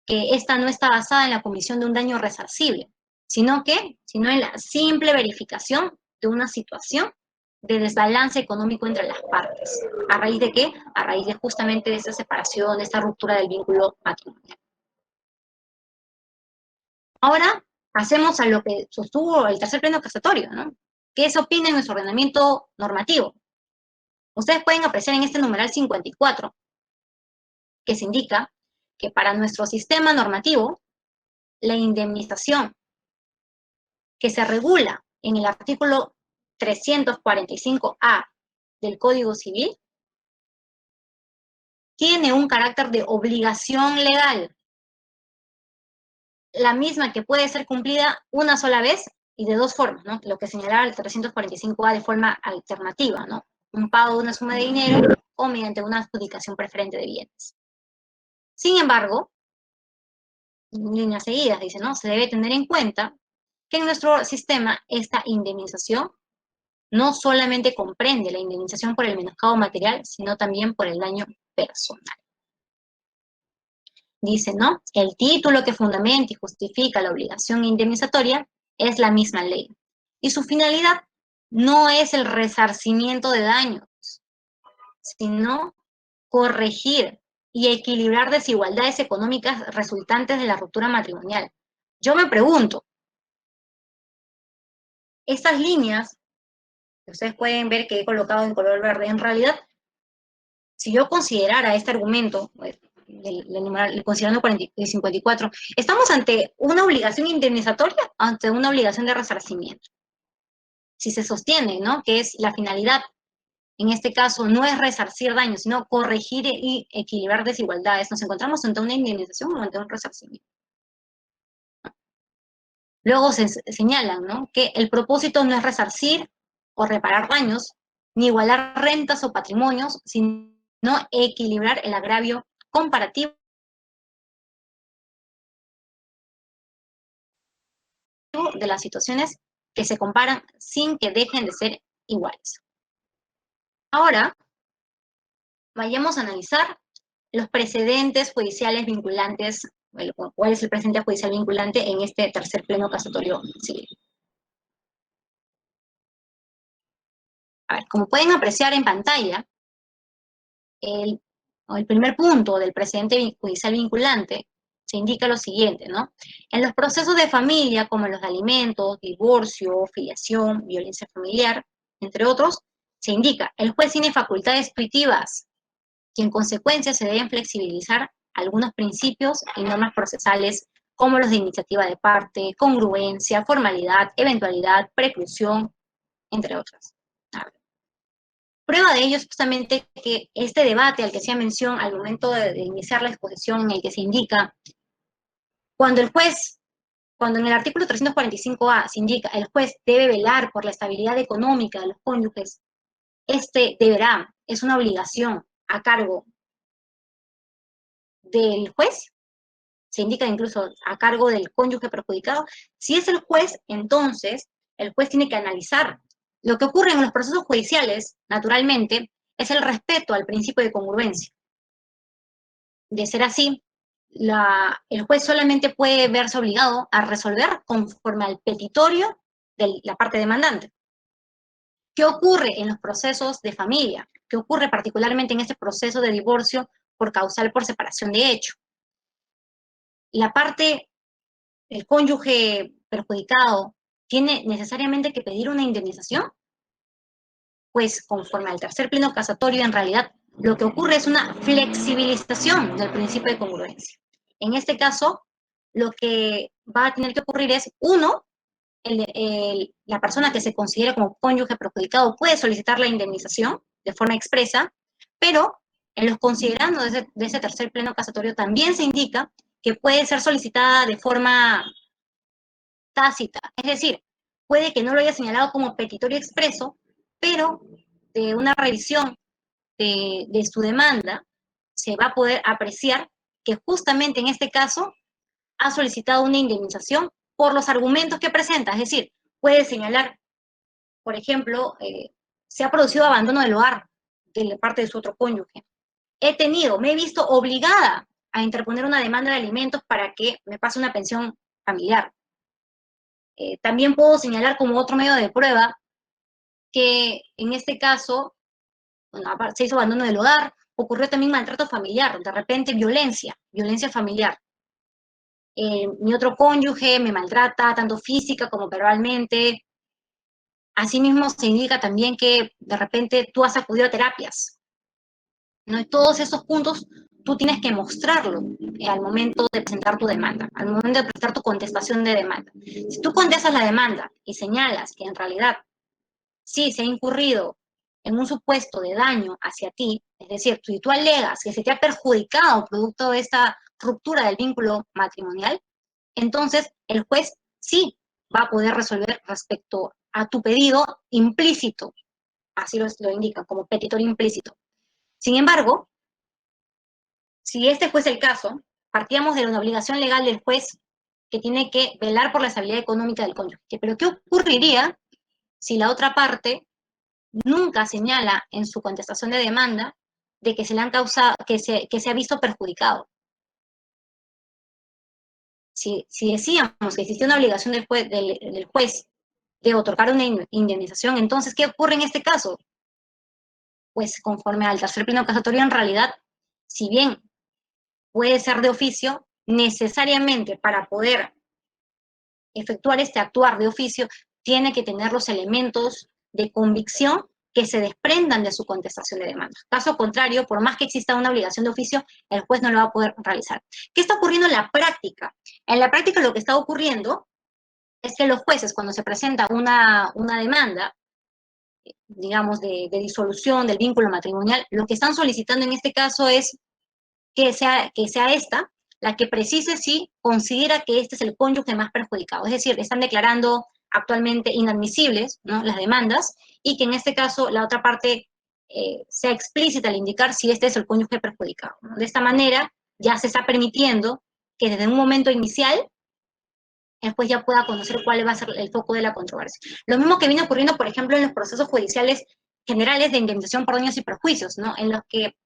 que esta no está basada en la comisión de un daño resarcible, sino en la simple verificación de una situación de desbalance económico entre las partes. ¿A raíz de qué? A raíz de justamente de esa separación, de esa ruptura del vínculo matrimonial. Ahora pasemos a lo que sostuvo el tercer pleno casatorio, ¿no? ¿Qué se opina en nuestro ordenamiento normativo? Ustedes pueden apreciar en este numeral 54, que se indica que para nuestro sistema normativo, la indemnización que se regula en el artículo 345A del Código Civil tiene un carácter de obligación legal, la misma que puede ser cumplida una sola vez y de dos formas, ¿no? Lo que señalaba el 345A de forma alternativa, ¿no? Un pago de una suma de dinero o mediante una adjudicación preferente de bienes. Sin embargo, en líneas seguidas dice, ¿no? Se debe tener en cuenta que en nuestro sistema esta indemnización no solamente comprende la indemnización por el menoscabo material, sino también por el daño personal. Dice, ¿no? El título que fundamenta y justifica la obligación indemnizatoria es la misma ley. Y su finalidad no es el resarcimiento de daños, sino corregir y equilibrar desigualdades económicas resultantes de la ruptura matrimonial. Yo me pregunto, estas líneas Ustedes pueden ver que he colocado en color verde. En realidad, si yo considerara este argumento, considerando el 54, estamos ante una obligación indemnizatoria, ante una obligación de resarcimiento. Si se sostiene, ¿no?, que es la finalidad, en este caso, no es resarcir daños, sino corregir y equilibrar desigualdades, nos encontramos ante una indemnización o ante un resarcimiento. Luego se señalan, ¿no?, que el propósito no es resarcir o reparar daños, ni igualar rentas o patrimonios, sino equilibrar el agravio comparativo de las situaciones que se comparan sin que dejen de ser iguales. Ahora, vayamos a analizar los precedentes judiciales vinculantes, cuál es el precedente judicial vinculante en este tercer pleno casatorio civil. A ver, como pueden apreciar en pantalla, el primer punto del precedente judicial vinculante se indica lo siguiente, ¿no? En los procesos de familia, como en los de alimentos, divorcio, filiación, violencia familiar, entre otros, se indica, el juez tiene facultades tuitivas, que en consecuencia se deben flexibilizar algunos principios y normas procesales, como los de iniciativa de parte, congruencia, formalidad, eventualidad, preclusión, entre otras. Prueba de ello es justamente que este debate al que hacía mención al momento de iniciar la exposición, en el que se indica, cuando en el artículo 345A se indica, el juez debe velar por la estabilidad económica de los cónyuges, este deberá, es una obligación a cargo del juez, se indica incluso a cargo del cónyuge perjudicado. Si es el juez, entonces el juez tiene que analizar. Lo que ocurre en los procesos judiciales, naturalmente, es el respeto al principio de congruencia. De ser así, el juez solamente puede verse obligado a resolver conforme al petitorio de la parte demandante. ¿Qué ocurre en los procesos de familia? ¿Qué ocurre particularmente en este proceso de divorcio por causal por separación de hecho? La parte, el cónyuge perjudicado, ¿tiene necesariamente que pedir una indemnización? Pues conforme al tercer pleno casatorio, en realidad lo que ocurre es una flexibilización del principio de congruencia. En este caso, lo que va a tener que ocurrir es, uno, la persona que se considera como cónyuge perjudicado puede solicitar la indemnización de forma expresa, pero en los considerandos de ese tercer pleno casatorio también se indica que puede ser solicitada de forma tácita, es decir, puede que no lo haya señalado como petitorio expreso, pero de una revisión de su demanda se va a poder apreciar que justamente en este caso ha solicitado una indemnización por los argumentos que presenta, es decir, puede señalar, por ejemplo, se ha producido abandono del hogar de parte de su otro cónyuge. Me he visto obligada a interponer una demanda de alimentos para que me pase una pensión familiar. También puedo señalar como otro medio de prueba que en este caso, bueno, se hizo abandono del hogar, ocurrió también maltrato familiar, de repente violencia familiar. Mi otro cónyuge me maltrata, tanto física como verbalmente. Asimismo, se indica también que de repente tú has acudido a terapias, ¿no? Y todos esos puntos tú tienes que mostrarlo al momento de presentar tu demanda, al momento de presentar tu contestación de demanda. Si tú contestas la demanda y señalas que en realidad sí se ha incurrido en un supuesto de daño hacia ti, es decir, si tú alegas que se te ha perjudicado producto de esta ruptura del vínculo matrimonial, entonces el juez sí va a poder resolver respecto a tu pedido implícito, así lo indica, como petitorio implícito. Sin embargo, si este fuese el caso, partíamos de una obligación legal del juez que tiene que velar por la estabilidad económica del cónyuge. Pero ¿qué ocurriría si la otra parte nunca señala en su contestación de demanda de que se le han causado, que se ha visto perjudicado? Si decíamos que existía una obligación del juez de otorgar una indemnización, entonces, ¿qué ocurre en este caso? Pues conforme al tercer pleno casatorio, en realidad, si bien puede ser de oficio, necesariamente para poder efectuar este actuar de oficio, tiene que tener los elementos de convicción que se desprendan de su contestación de demanda. Caso contrario, por más que exista una obligación de oficio, el juez no lo va a poder realizar. ¿Qué está ocurriendo en la práctica? En la práctica lo que está ocurriendo es que los jueces, cuando se presenta una demanda, digamos, de disolución del vínculo matrimonial, lo que están solicitando en este caso es que sea esta la que precise si considera que este es el cónyuge más perjudicado. Es decir, están declarando actualmente inadmisibles, ¿no?, las demandas, y que en este caso la otra parte sea explícita al indicar si este es el cónyuge perjudicado, ¿no? De esta manera ya se está permitiendo que desde un momento inicial el juez ya pueda conocer cuál va a ser el foco de la controversia. Lo mismo que viene ocurriendo, por ejemplo, en los procesos judiciales generales de indemnización por daños y perjuicios, ¿no?, en los que,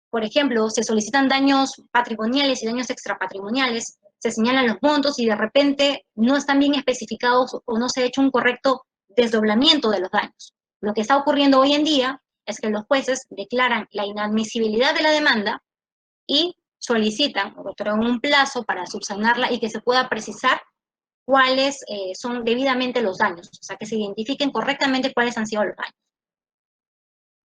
por ejemplo, se solicitan daños patrimoniales y daños extrapatrimoniales, se señalan los montos y de repente no están bien especificados o no se ha hecho un correcto desdoblamiento de los daños. Lo que está ocurriendo hoy en día es que los jueces declaran la inadmisibilidad de la demanda y solicitan o otorgan un plazo para subsanarla y que se pueda precisar cuáles son debidamente los daños, o sea, que se identifiquen correctamente cuáles han sido los daños.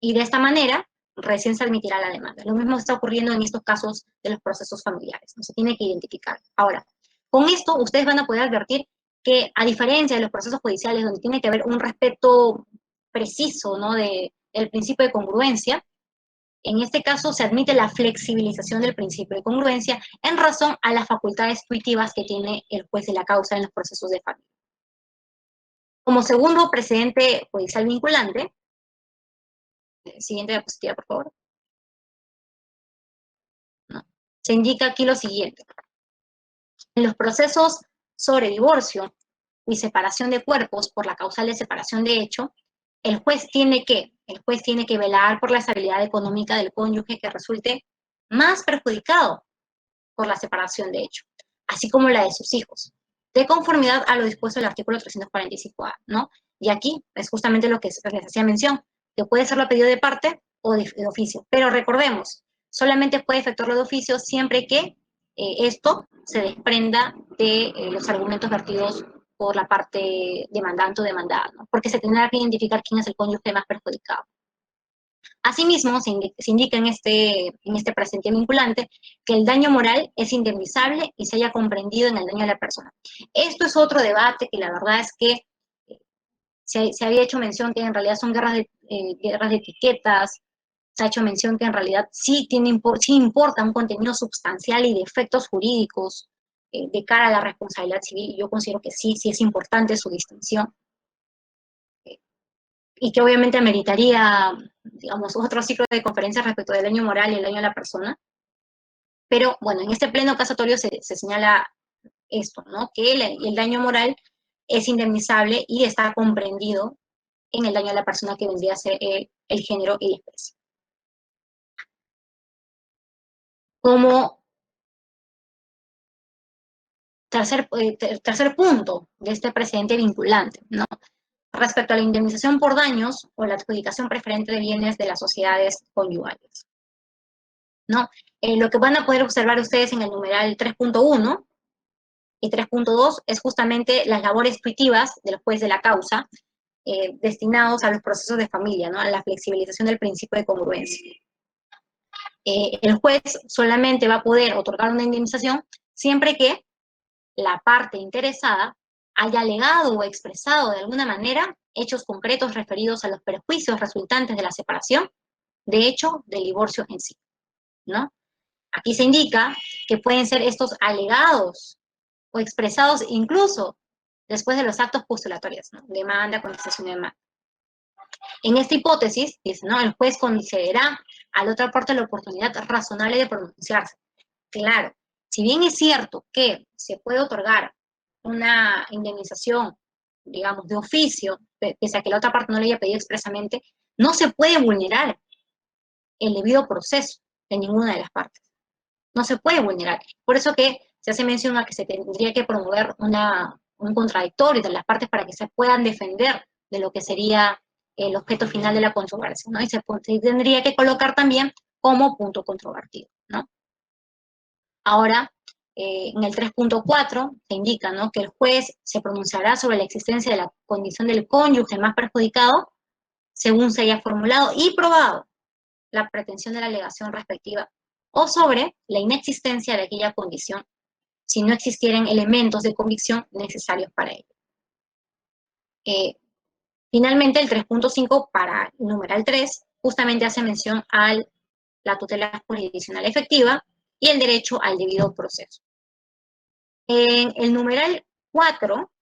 Y de esta manera, recién se admitirá la demanda. Lo mismo está ocurriendo en estos casos de los procesos familiares, ¿no? Se tiene que identificar. Ahora, con esto ustedes van a poder advertir que, a diferencia de los procesos judiciales, donde tiene que haber un respeto preciso, ¿no?, del principio de congruencia, en este caso se admite la flexibilización del principio de congruencia en razón a las facultades tuitivas que tiene el juez de la causa en los procesos de familia. Como segundo precedente judicial vinculante, siguiente diapositiva, por favor. ¿No? Se indica aquí lo siguiente. En los procesos sobre divorcio y separación de cuerpos por la causal de separación de hecho, el juez tiene que velar por la estabilidad económica del cónyuge que resulte más perjudicado por la separación de hecho, así como la de sus hijos, de conformidad a lo dispuesto en el artículo 345A, ¿no? Y aquí es justamente lo que les hacía mención, que puede ser lo pedido de parte o de oficio. Pero recordemos, solamente puede efectuarlo de oficio siempre que esto se desprenda de los argumentos vertidos por la parte demandante o demandada, ¿no? Porque se tendrá que identificar quién es el cónyuge más perjudicado. Asimismo, se indica en este presente vinculante que el daño moral es indemnizable y se haya comprendido en el daño a la persona. Esto es otro debate que la verdad es que se había hecho mención que en realidad son guerras de etiquetas, se ha hecho mención que en realidad sí importa un contenido sustancial y de efectos jurídicos de cara a la responsabilidad civil, y yo considero que sí es importante su distinción. Y que obviamente ameritaría, digamos, otro ciclo de conferencias respecto del daño moral y el daño a la persona. Pero, bueno, en este pleno casatorio se señala esto, ¿no? Que el daño moral es indemnizable y está comprendido en el daño a la persona, que vendría a ser el género y la especie. Como tercer punto de este precedente vinculante, ¿no?, respecto a la indemnización por daños o la adjudicación preferente de bienes de las sociedades conyugales, ¿no? Lo que van a poder observar ustedes en el numeral 3.1 y 3.2 es justamente las labores tuitivas del juez de la causa destinados a los procesos de familia, ¿no?, a la flexibilización del principio de congruencia. El juez solamente va a poder otorgar una indemnización siempre que la parte interesada haya alegado o expresado de alguna manera hechos concretos referidos a los perjuicios resultantes de la separación, de hecho, del divorcio en sí, ¿no? Aquí se indica que pueden ser estos alegados o expresados incluso después de los actos postulatorios, ¿no?, demanda, contestación de demanda. En esta hipótesis, dice, ¿no?, el juez concederá a la otra parte la oportunidad razonable de pronunciarse. Claro, si bien es cierto que se puede otorgar una indemnización, digamos, de oficio, pese a que la otra parte no le haya pedido expresamente, no se puede vulnerar el debido proceso de ninguna de las partes. No se puede vulnerar. Por eso que se hace mención a que se tendría que promover un contradictorio de las partes para que se puedan defender de lo que sería el objeto final de la controversia, ¿no? Y se tendría que colocar también como punto controvertido, ¿no? Ahora, En el 3.4 se indica, ¿no?, que el juez se pronunciará sobre la existencia de la condición del cónyuge más perjudicado según se haya formulado y probado la pretensión de la alegación respectiva, o sobre la inexistencia de aquella condición si no existieran elementos de convicción necesarios para ello. Finalmente, el 3.5 para el numeral 3 justamente hace mención a la tutela jurisdiccional efectiva y el derecho al debido proceso. En el numeral 4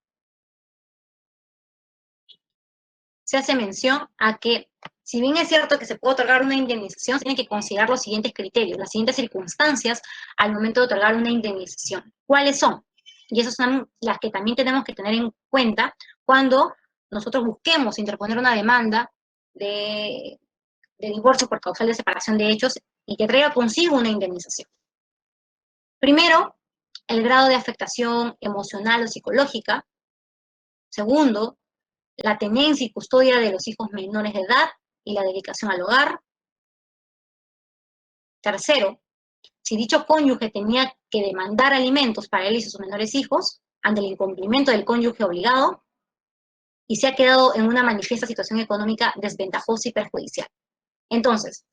se hace mención a que, si bien es cierto que se puede otorgar una indemnización, se tienen que considerar los siguientes criterios, las siguientes circunstancias al momento de otorgar una indemnización. ¿Cuáles son? Y esas son las que también tenemos que tener en cuenta cuando nosotros busquemos interponer una demanda de divorcio por causal de separación de hechos y que traiga consigo una indemnización. Primero, el grado de afectación emocional o psicológica. Segundo, la tenencia y custodia de los hijos menores de edad y la dedicación al hogar. Tercero, si dicho cónyuge tenía que demandar alimentos para él y sus menores hijos ante el incumplimiento del cónyuge obligado y se ha quedado en una manifiesta situación económica desventajosa y perjudicial. Entonces,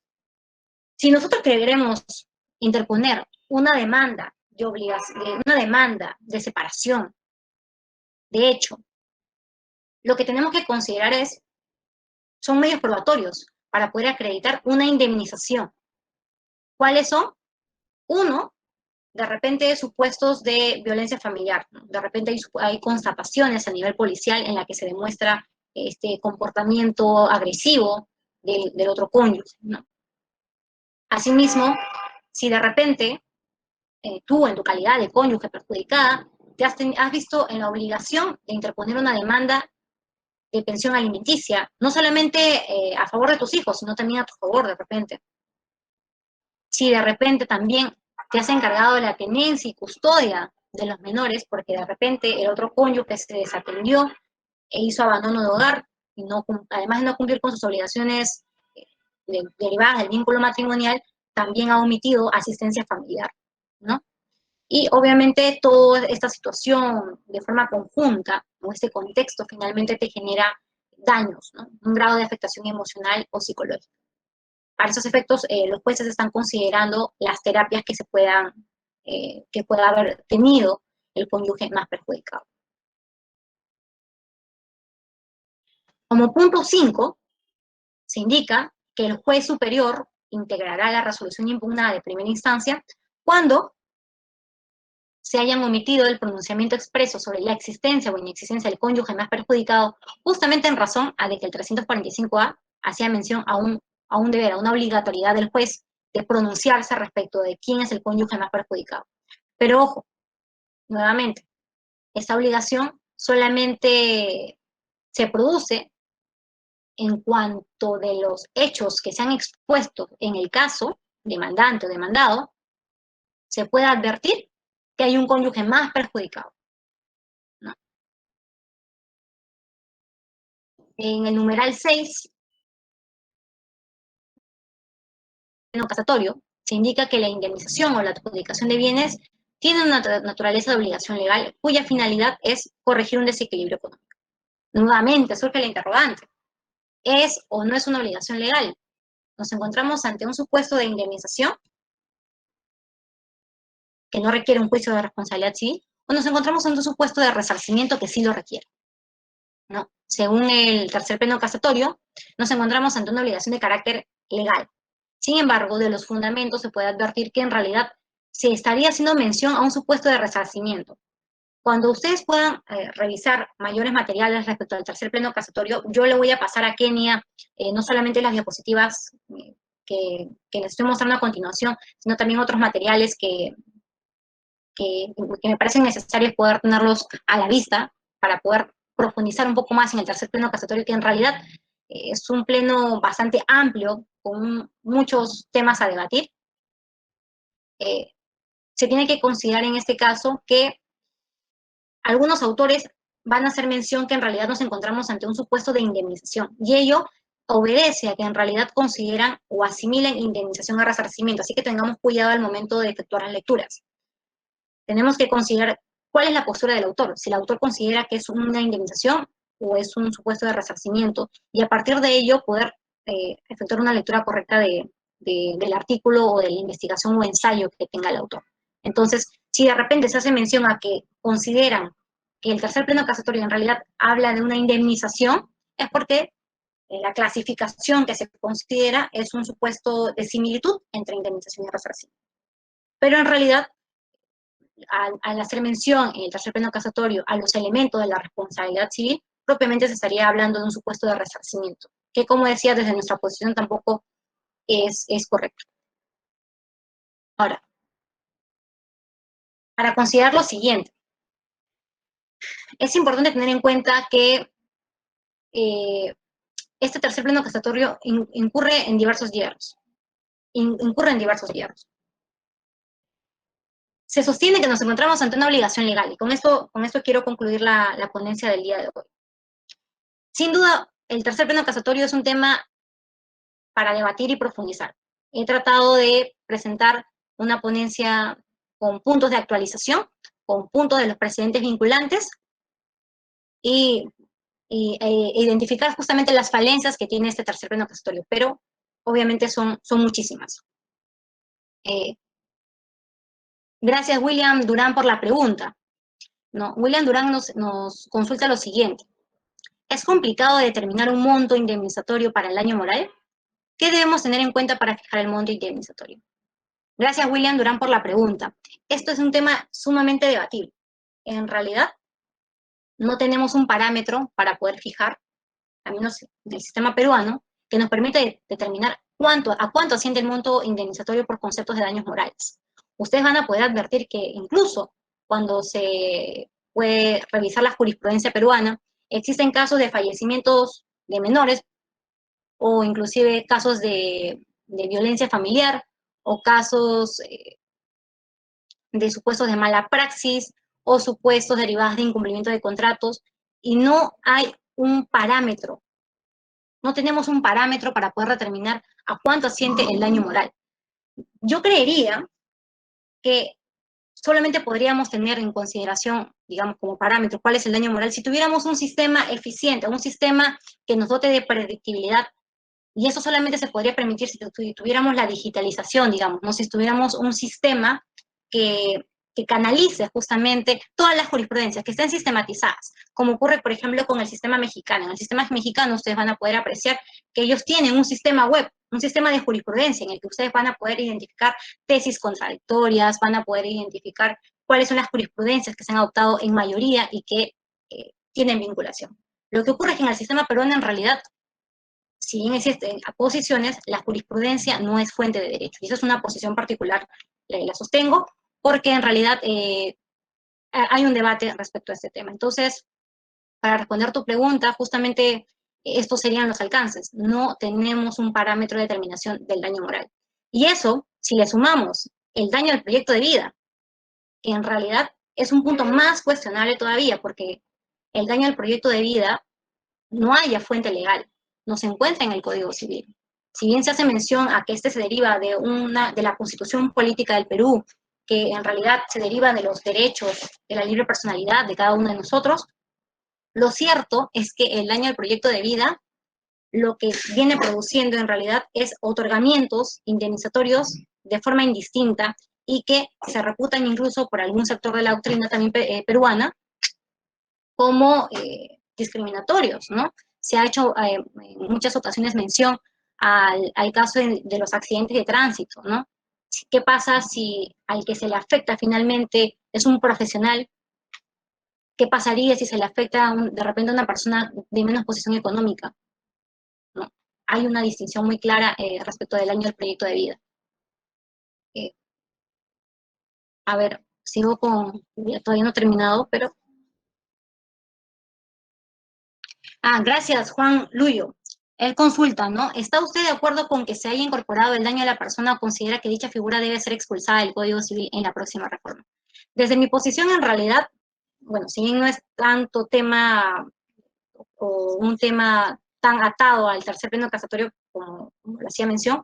si nosotros queremos interponer una demanda de separación, de hecho, lo que tenemos que considerar son medios probatorios para poder acreditar una indemnización. ¿Cuáles son? Uno, de repente supuestos de violencia familiar, ¿no? De repente hay constataciones a nivel policial en la que se demuestra este comportamiento agresivo del otro cónyuge, ¿no? Asimismo, si de repente tú, en tu calidad de cónyuge perjudicada, te has visto en la obligación de interponer una demanda de pensión alimenticia, no solamente a favor de tus hijos, sino también a tu favor de repente. Si de repente también te has encargado de la tenencia y custodia de los menores, porque de repente el otro cónyuge se desatendió e hizo abandono de hogar, y no, además de no cumplir con sus obligaciones derivadas del vínculo matrimonial, también ha omitido asistencia familiar, ¿no? Y obviamente toda esta situación de forma conjunta, o este contexto, finalmente te genera daños, ¿no? Un grado de afectación emocional o psicológica. Para esos efectos, los jueces están considerando las terapias que que pueda haber tenido el cónyuge más perjudicado. Como punto 5, se indica que el juez superior integrará la resolución impugnada de primera instancia cuando se hayan omitido el pronunciamiento expreso sobre la existencia o inexistencia del cónyuge más perjudicado, justamente en razón a de que el 345A hacía mención a un deber, a una obligatoriedad del juez de pronunciarse respecto de quién es el cónyuge más perjudicado. Pero ojo, nuevamente, esta obligación solamente se produce en cuanto de los hechos que se han expuesto en el caso, demandante o demandado, se pueda advertir que hay un cónyuge más perjudicado, ¿no? En el numeral 6, en lo casatorio, se indica que la indemnización o la adjudicación de bienes tiene una naturaleza de obligación legal cuya finalidad es corregir un desequilibrio económico. Nuevamente surge la interrogante: ¿es o no es una obligación legal? Nos encontramos ante un supuesto de indemnización que no requiere un juicio de responsabilidad civil, o nos encontramos ante un supuesto de resarcimiento que sí lo requiere, ¿no? Según el tercer pleno casatorio, nos encontramos ante una obligación de carácter legal. Sin embargo, de los fundamentos se puede advertir que en realidad se estaría haciendo mención a un supuesto de resarcimiento. Cuando ustedes puedan revisar mayores materiales respecto al tercer pleno casatorio, yo le voy a pasar a Kenia no solamente las diapositivas que les estoy mostrando a continuación, sino también otros materiales que me parecen necesarios poder tenerlos a la vista para poder profundizar un poco más en el tercer pleno casatorio, que en realidad es un pleno bastante amplio, con muchos temas a debatir. Se tiene que considerar en este caso que algunos autores van a hacer mención que en realidad nos encontramos ante un supuesto de indemnización, y ello obedece a que en realidad consideran o asimilan indemnización a resarcimiento, así que tengamos cuidado al momento de efectuar las lecturas. tenemos que considerar cuál es la postura del autor, si el autor considera que es una indemnización o es un supuesto de resarcimiento, y a partir de ello poder efectuar una lectura correcta del artículo o de la investigación o ensayo que tenga el autor. Entonces, si de repente se hace mención a que consideran que el tercer pleno casatorio en realidad habla de una indemnización, es porque la clasificación que se considera es un supuesto de similitud entre indemnización y resarcimiento. Pero en realidad, al hacer mención en el tercer pleno casatorio a los elementos de la responsabilidad civil, propiamente se estaría hablando de un supuesto de resarcimiento, que como decía, desde nuestra posición tampoco es correcto. Ahora, para considerar lo siguiente, es importante tener en cuenta que este tercer pleno casatorio incurre en diversos hierros. Se sostiene que nos encontramos ante una obligación legal, y con esto quiero concluir la ponencia del día de hoy. Sin duda, el tercer pleno casatorio es un tema para debatir y profundizar. He tratado de presentar una ponencia con puntos de actualización, con puntos de los precedentes vinculantes e identificar justamente las falencias que tiene este tercer pleno casatorio, pero obviamente son muchísimas. Gracias, William Durán, por la pregunta. ¿No? William Durán nos consulta lo siguiente. ¿Es complicado determinar un monto indemnizatorio para el daño moral? ¿Qué debemos tener en cuenta para fijar el monto indemnizatorio? Gracias, William Durán, por la pregunta. Esto es un tema sumamente debatible. En realidad, no tenemos un parámetro para poder fijar, al menos del sistema peruano, que nos permite determinar a cuánto asciende el monto indemnizatorio por conceptos de daños morales. Ustedes van a poder advertir que incluso cuando se puede revisar la jurisprudencia peruana, existen casos de fallecimientos de menores o inclusive casos de violencia familiar o casos de supuestos de mala praxis o supuestos derivados de incumplimiento de contratos, y no hay un parámetro. No tenemos un parámetro para poder determinar a cuánto asciende el daño moral. Yo creería que solamente podríamos tener en consideración, digamos, como parámetro cuál es el daño moral si tuviéramos un sistema eficiente, un sistema que nos dote de predictibilidad. Y eso solamente se podría permitir si tuviéramos la digitalización, digamos, ¿no? Si tuviéramos un sistema que canalice justamente todas las jurisprudencias, que estén sistematizadas, como ocurre, por ejemplo, con el sistema mexicano. En el sistema mexicano ustedes van a poder apreciar que ellos tienen un sistema web, un sistema de jurisprudencia en el que ustedes van a poder identificar tesis contradictorias, van a poder identificar cuáles son las jurisprudencias que se han adoptado en mayoría y que tienen vinculación. Lo que ocurre es que en el sistema peruano, en realidad, si bien existen posiciones, la jurisprudencia no es fuente de derecho. Y esa es una posición particular, la sostengo, porque en realidad hay un debate respecto a este tema. Entonces, para responder tu pregunta, justamente estos serían los alcances. No tenemos un parámetro de determinación del daño moral. Y eso, si le sumamos el daño al proyecto de vida, que en realidad es un punto más cuestionable todavía, porque el daño al proyecto de vida no haya fuente legal, no se encuentra en el Código Civil. Si bien se hace mención a que este se deriva de la Constitución Política del Perú, que en realidad se deriva de los derechos de la libre personalidad de cada uno de nosotros, lo cierto es que el daño al proyecto de vida lo que viene produciendo en realidad es otorgamientos indemnizatorios de forma indistinta y que se reputan incluso por algún sector de la doctrina también peruana como discriminatorios, ¿no? Se ha hecho en muchas ocasiones mención al caso de los accidentes de tránsito, ¿no? ¿Qué pasa si al que se le afecta finalmente es un profesional? ¿Qué pasaría si se le afecta de repente a una persona de menos posición económica? ¿No? Hay una distinción muy clara respecto del daño del proyecto de vida. A ver, sigo todavía no he terminado, pero... gracias, Juan Luyo. Él consulta, ¿no? ¿Está usted de acuerdo con que se haya incorporado el daño a la persona o considera que dicha figura debe ser expulsada del Código Civil en la próxima reforma? Desde mi posición, en realidad, bueno, si bien no es tanto tema o un tema tan atado al tercer pleno casatorio como lo hacía mención,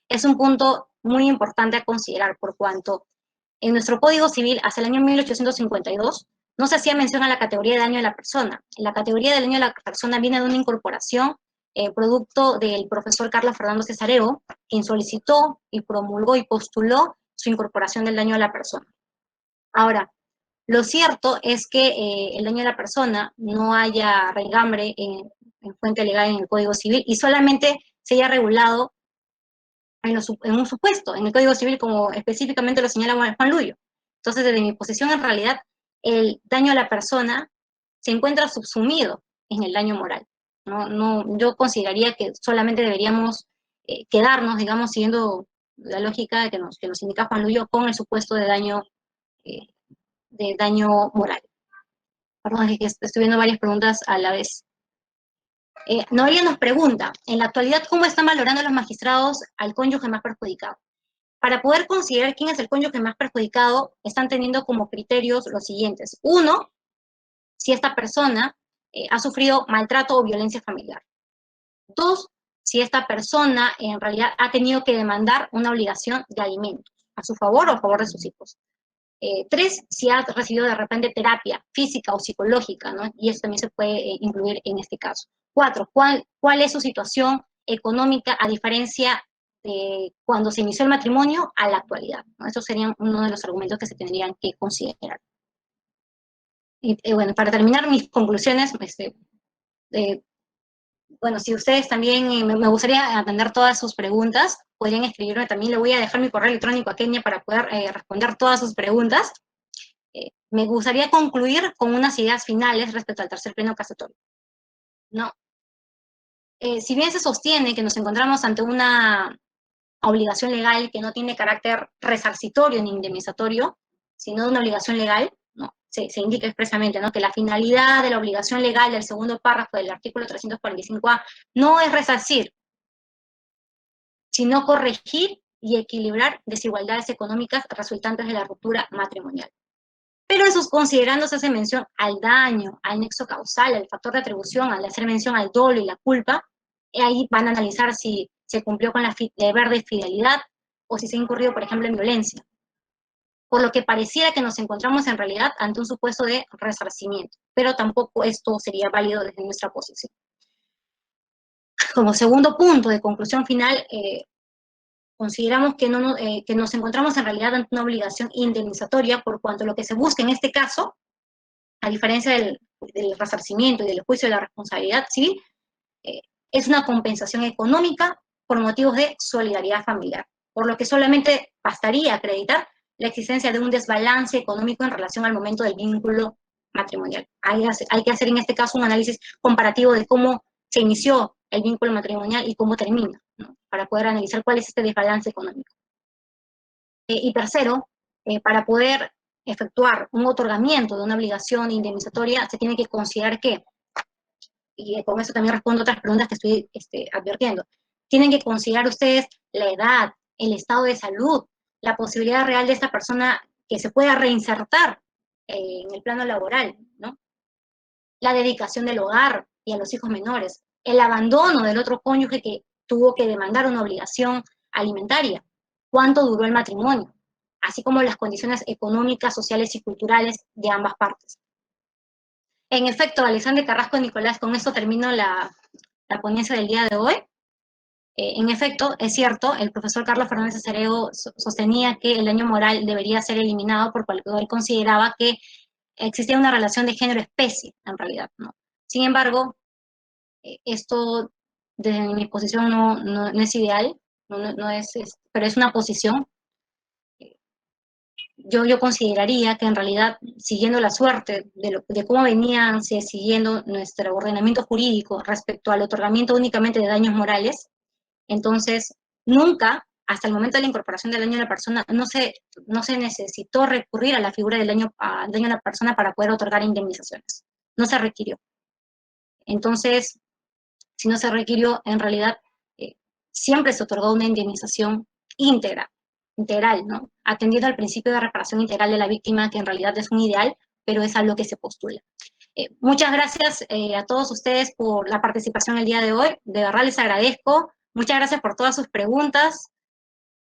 es un punto muy importante a considerar por cuanto En nuestro Código Civil, hasta el año 1852, no se hacía mención a la categoría de daño de la persona. La categoría de daño de la persona viene de una incorporación producto del profesor Carlos Fernando Cesareo, quien solicitó y promulgó y postuló su incorporación del daño a la persona. Ahora, lo cierto es que el daño a la persona no haya raigambre en fuente legal en el Código Civil y solamente se haya regulado en un supuesto, en el Código Civil, como específicamente lo señala Juan Lullo. Entonces, desde mi posición, en realidad, el daño a la persona se encuentra subsumido en el daño moral. Yo consideraría que solamente deberíamos quedarnos, digamos, siguiendo la lógica que nos indica Juan Lullo, con el supuesto eh, de daño moral. Perdón, es que estoy viendo varias preguntas a la vez. Noelia nos pregunta, en la actualidad, ¿cómo están valorando los magistrados al cónyuge más perjudicado? Para poder considerar quién es el cónyuge más perjudicado, están teniendo como criterios los siguientes. Uno, si esta persona ha sufrido maltrato o violencia familiar. Dos, si esta persona en realidad ha tenido que demandar una obligación de alimentos a su favor o a favor de sus hijos. Tres, si ha recibido de repente terapia física o psicológica, ¿no? Y eso también se puede incluir en este caso. Cuatro, ¿cuál es su situación económica a diferencia de cuando se inició el matrimonio a la actualidad, ¿no? Esos serían uno de los argumentos que se tendrían que considerar. Y bueno, para terminar mis conclusiones, bueno, si ustedes también, me gustaría atender todas sus preguntas, podrían escribirme también, le voy a dejar mi correo electrónico a Kenia para poder responder todas sus preguntas. Me gustaría concluir con unas ideas finales respecto al tercer pleno casatorio. ¿No? Si bien se sostiene que nos encontramos ante una obligación legal que no tiene carácter resarcitorio ni indemnizatorio, sino de una obligación legal, ¿no? Se indica expresamente, ¿no?, que la finalidad de la obligación legal del segundo párrafo del artículo 345A no es resarcir, sino corregir y equilibrar desigualdades económicas resultantes de la ruptura matrimonial. Pero eso considerando se hace mención al daño, al nexo causal, al factor de atribución, al hacer mención al dolo y la culpa, ahí van a analizar si se cumplió con el deber de fidelidad o si se ha incurrido, por ejemplo, en violencia. Por lo que pareciera que nos encontramos en realidad ante un supuesto de resarcimiento, pero tampoco esto sería válido desde nuestra posición. Como segundo punto de conclusión final, consideramos que nos encontramos en realidad ante una obligación indemnizatoria, por cuanto lo que se busca en este caso, a diferencia del resarcimiento y del juicio de la responsabilidad civil, es una compensación económica por motivos de solidaridad familiar, por lo que solamente bastaría acreditar la existencia de un desbalance económico en relación al momento del vínculo matrimonial. Hay que hacer en este caso un análisis comparativo de cómo se inició el vínculo matrimonial y cómo termina, ¿no?, para poder analizar cuál es este desbalance económico. Y tercero, para poder efectuar un otorgamiento de una obligación indemnizatoria, se tiene que considerar que, y con eso también respondo a otras preguntas que estoy advirtiendo, tienen que considerar ustedes la edad, el estado de salud, la posibilidad real de esta persona que se pueda reinsertar en el plano laboral, ¿no?, la dedicación del hogar y a los hijos menores, el abandono del otro cónyuge que tuvo que demandar una obligación alimentaria, cuánto duró el matrimonio, así como las condiciones económicas, sociales y culturales de ambas partes. En efecto, Alexandre Carrasco Nicolás, con esto termino la ponencia del día de hoy. En efecto, es cierto, el profesor Carlos Fernández Cesareo sostenía que el daño moral debería ser eliminado por cuanto él consideraba que existía una relación de género-especie, en realidad, ¿no? Sin embargo, esto, desde mi posición, no es ideal, pero es una posición. Yo consideraría que en realidad, siguiendo la suerte de cómo venían siguiendo nuestro ordenamiento jurídico respecto al otorgamiento únicamente de daños morales, entonces nunca, hasta el momento de la incorporación del daño a la persona, no se necesitó recurrir a la figura del daño a la persona para poder otorgar indemnizaciones. No se requirió. Entonces, si no se requirió, en realidad, siempre se otorgó una indemnización integral, ¿no?, atendiendo al principio de reparación integral de la víctima, que en realidad es un ideal, pero es a lo que se postula. Muchas gracias a todos ustedes por la participación el día de hoy. De verdad les agradezco. Muchas gracias por todas sus preguntas.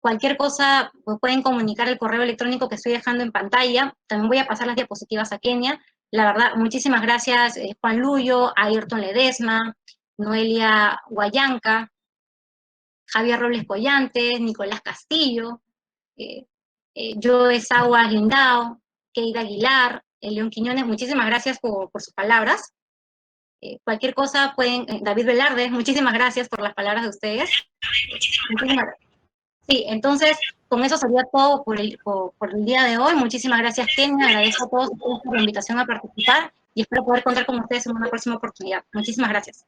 Cualquier cosa, pues, pueden comunicar el correo electrónico que estoy dejando en pantalla. También voy a pasar las diapositivas a Kenia. La verdad, muchísimas gracias, Juan Luyo, Ayrton Ledesma, Noelia Guayanca, Javier Robles Collantes, Nicolás Castillo, Joe Sagua Guindao, Keida Aguilar, León Quiñones. Muchísimas gracias por sus palabras. Cualquier cosa pueden, David Velarde, muchísimas gracias por las palabras de ustedes. Muchísimas gracias. Sí, entonces, con eso sería todo por el día de hoy. Muchísimas gracias, Kenia. Agradezco a todos ustedes por la invitación a participar y espero poder contar con ustedes en una próxima oportunidad. Muchísimas gracias.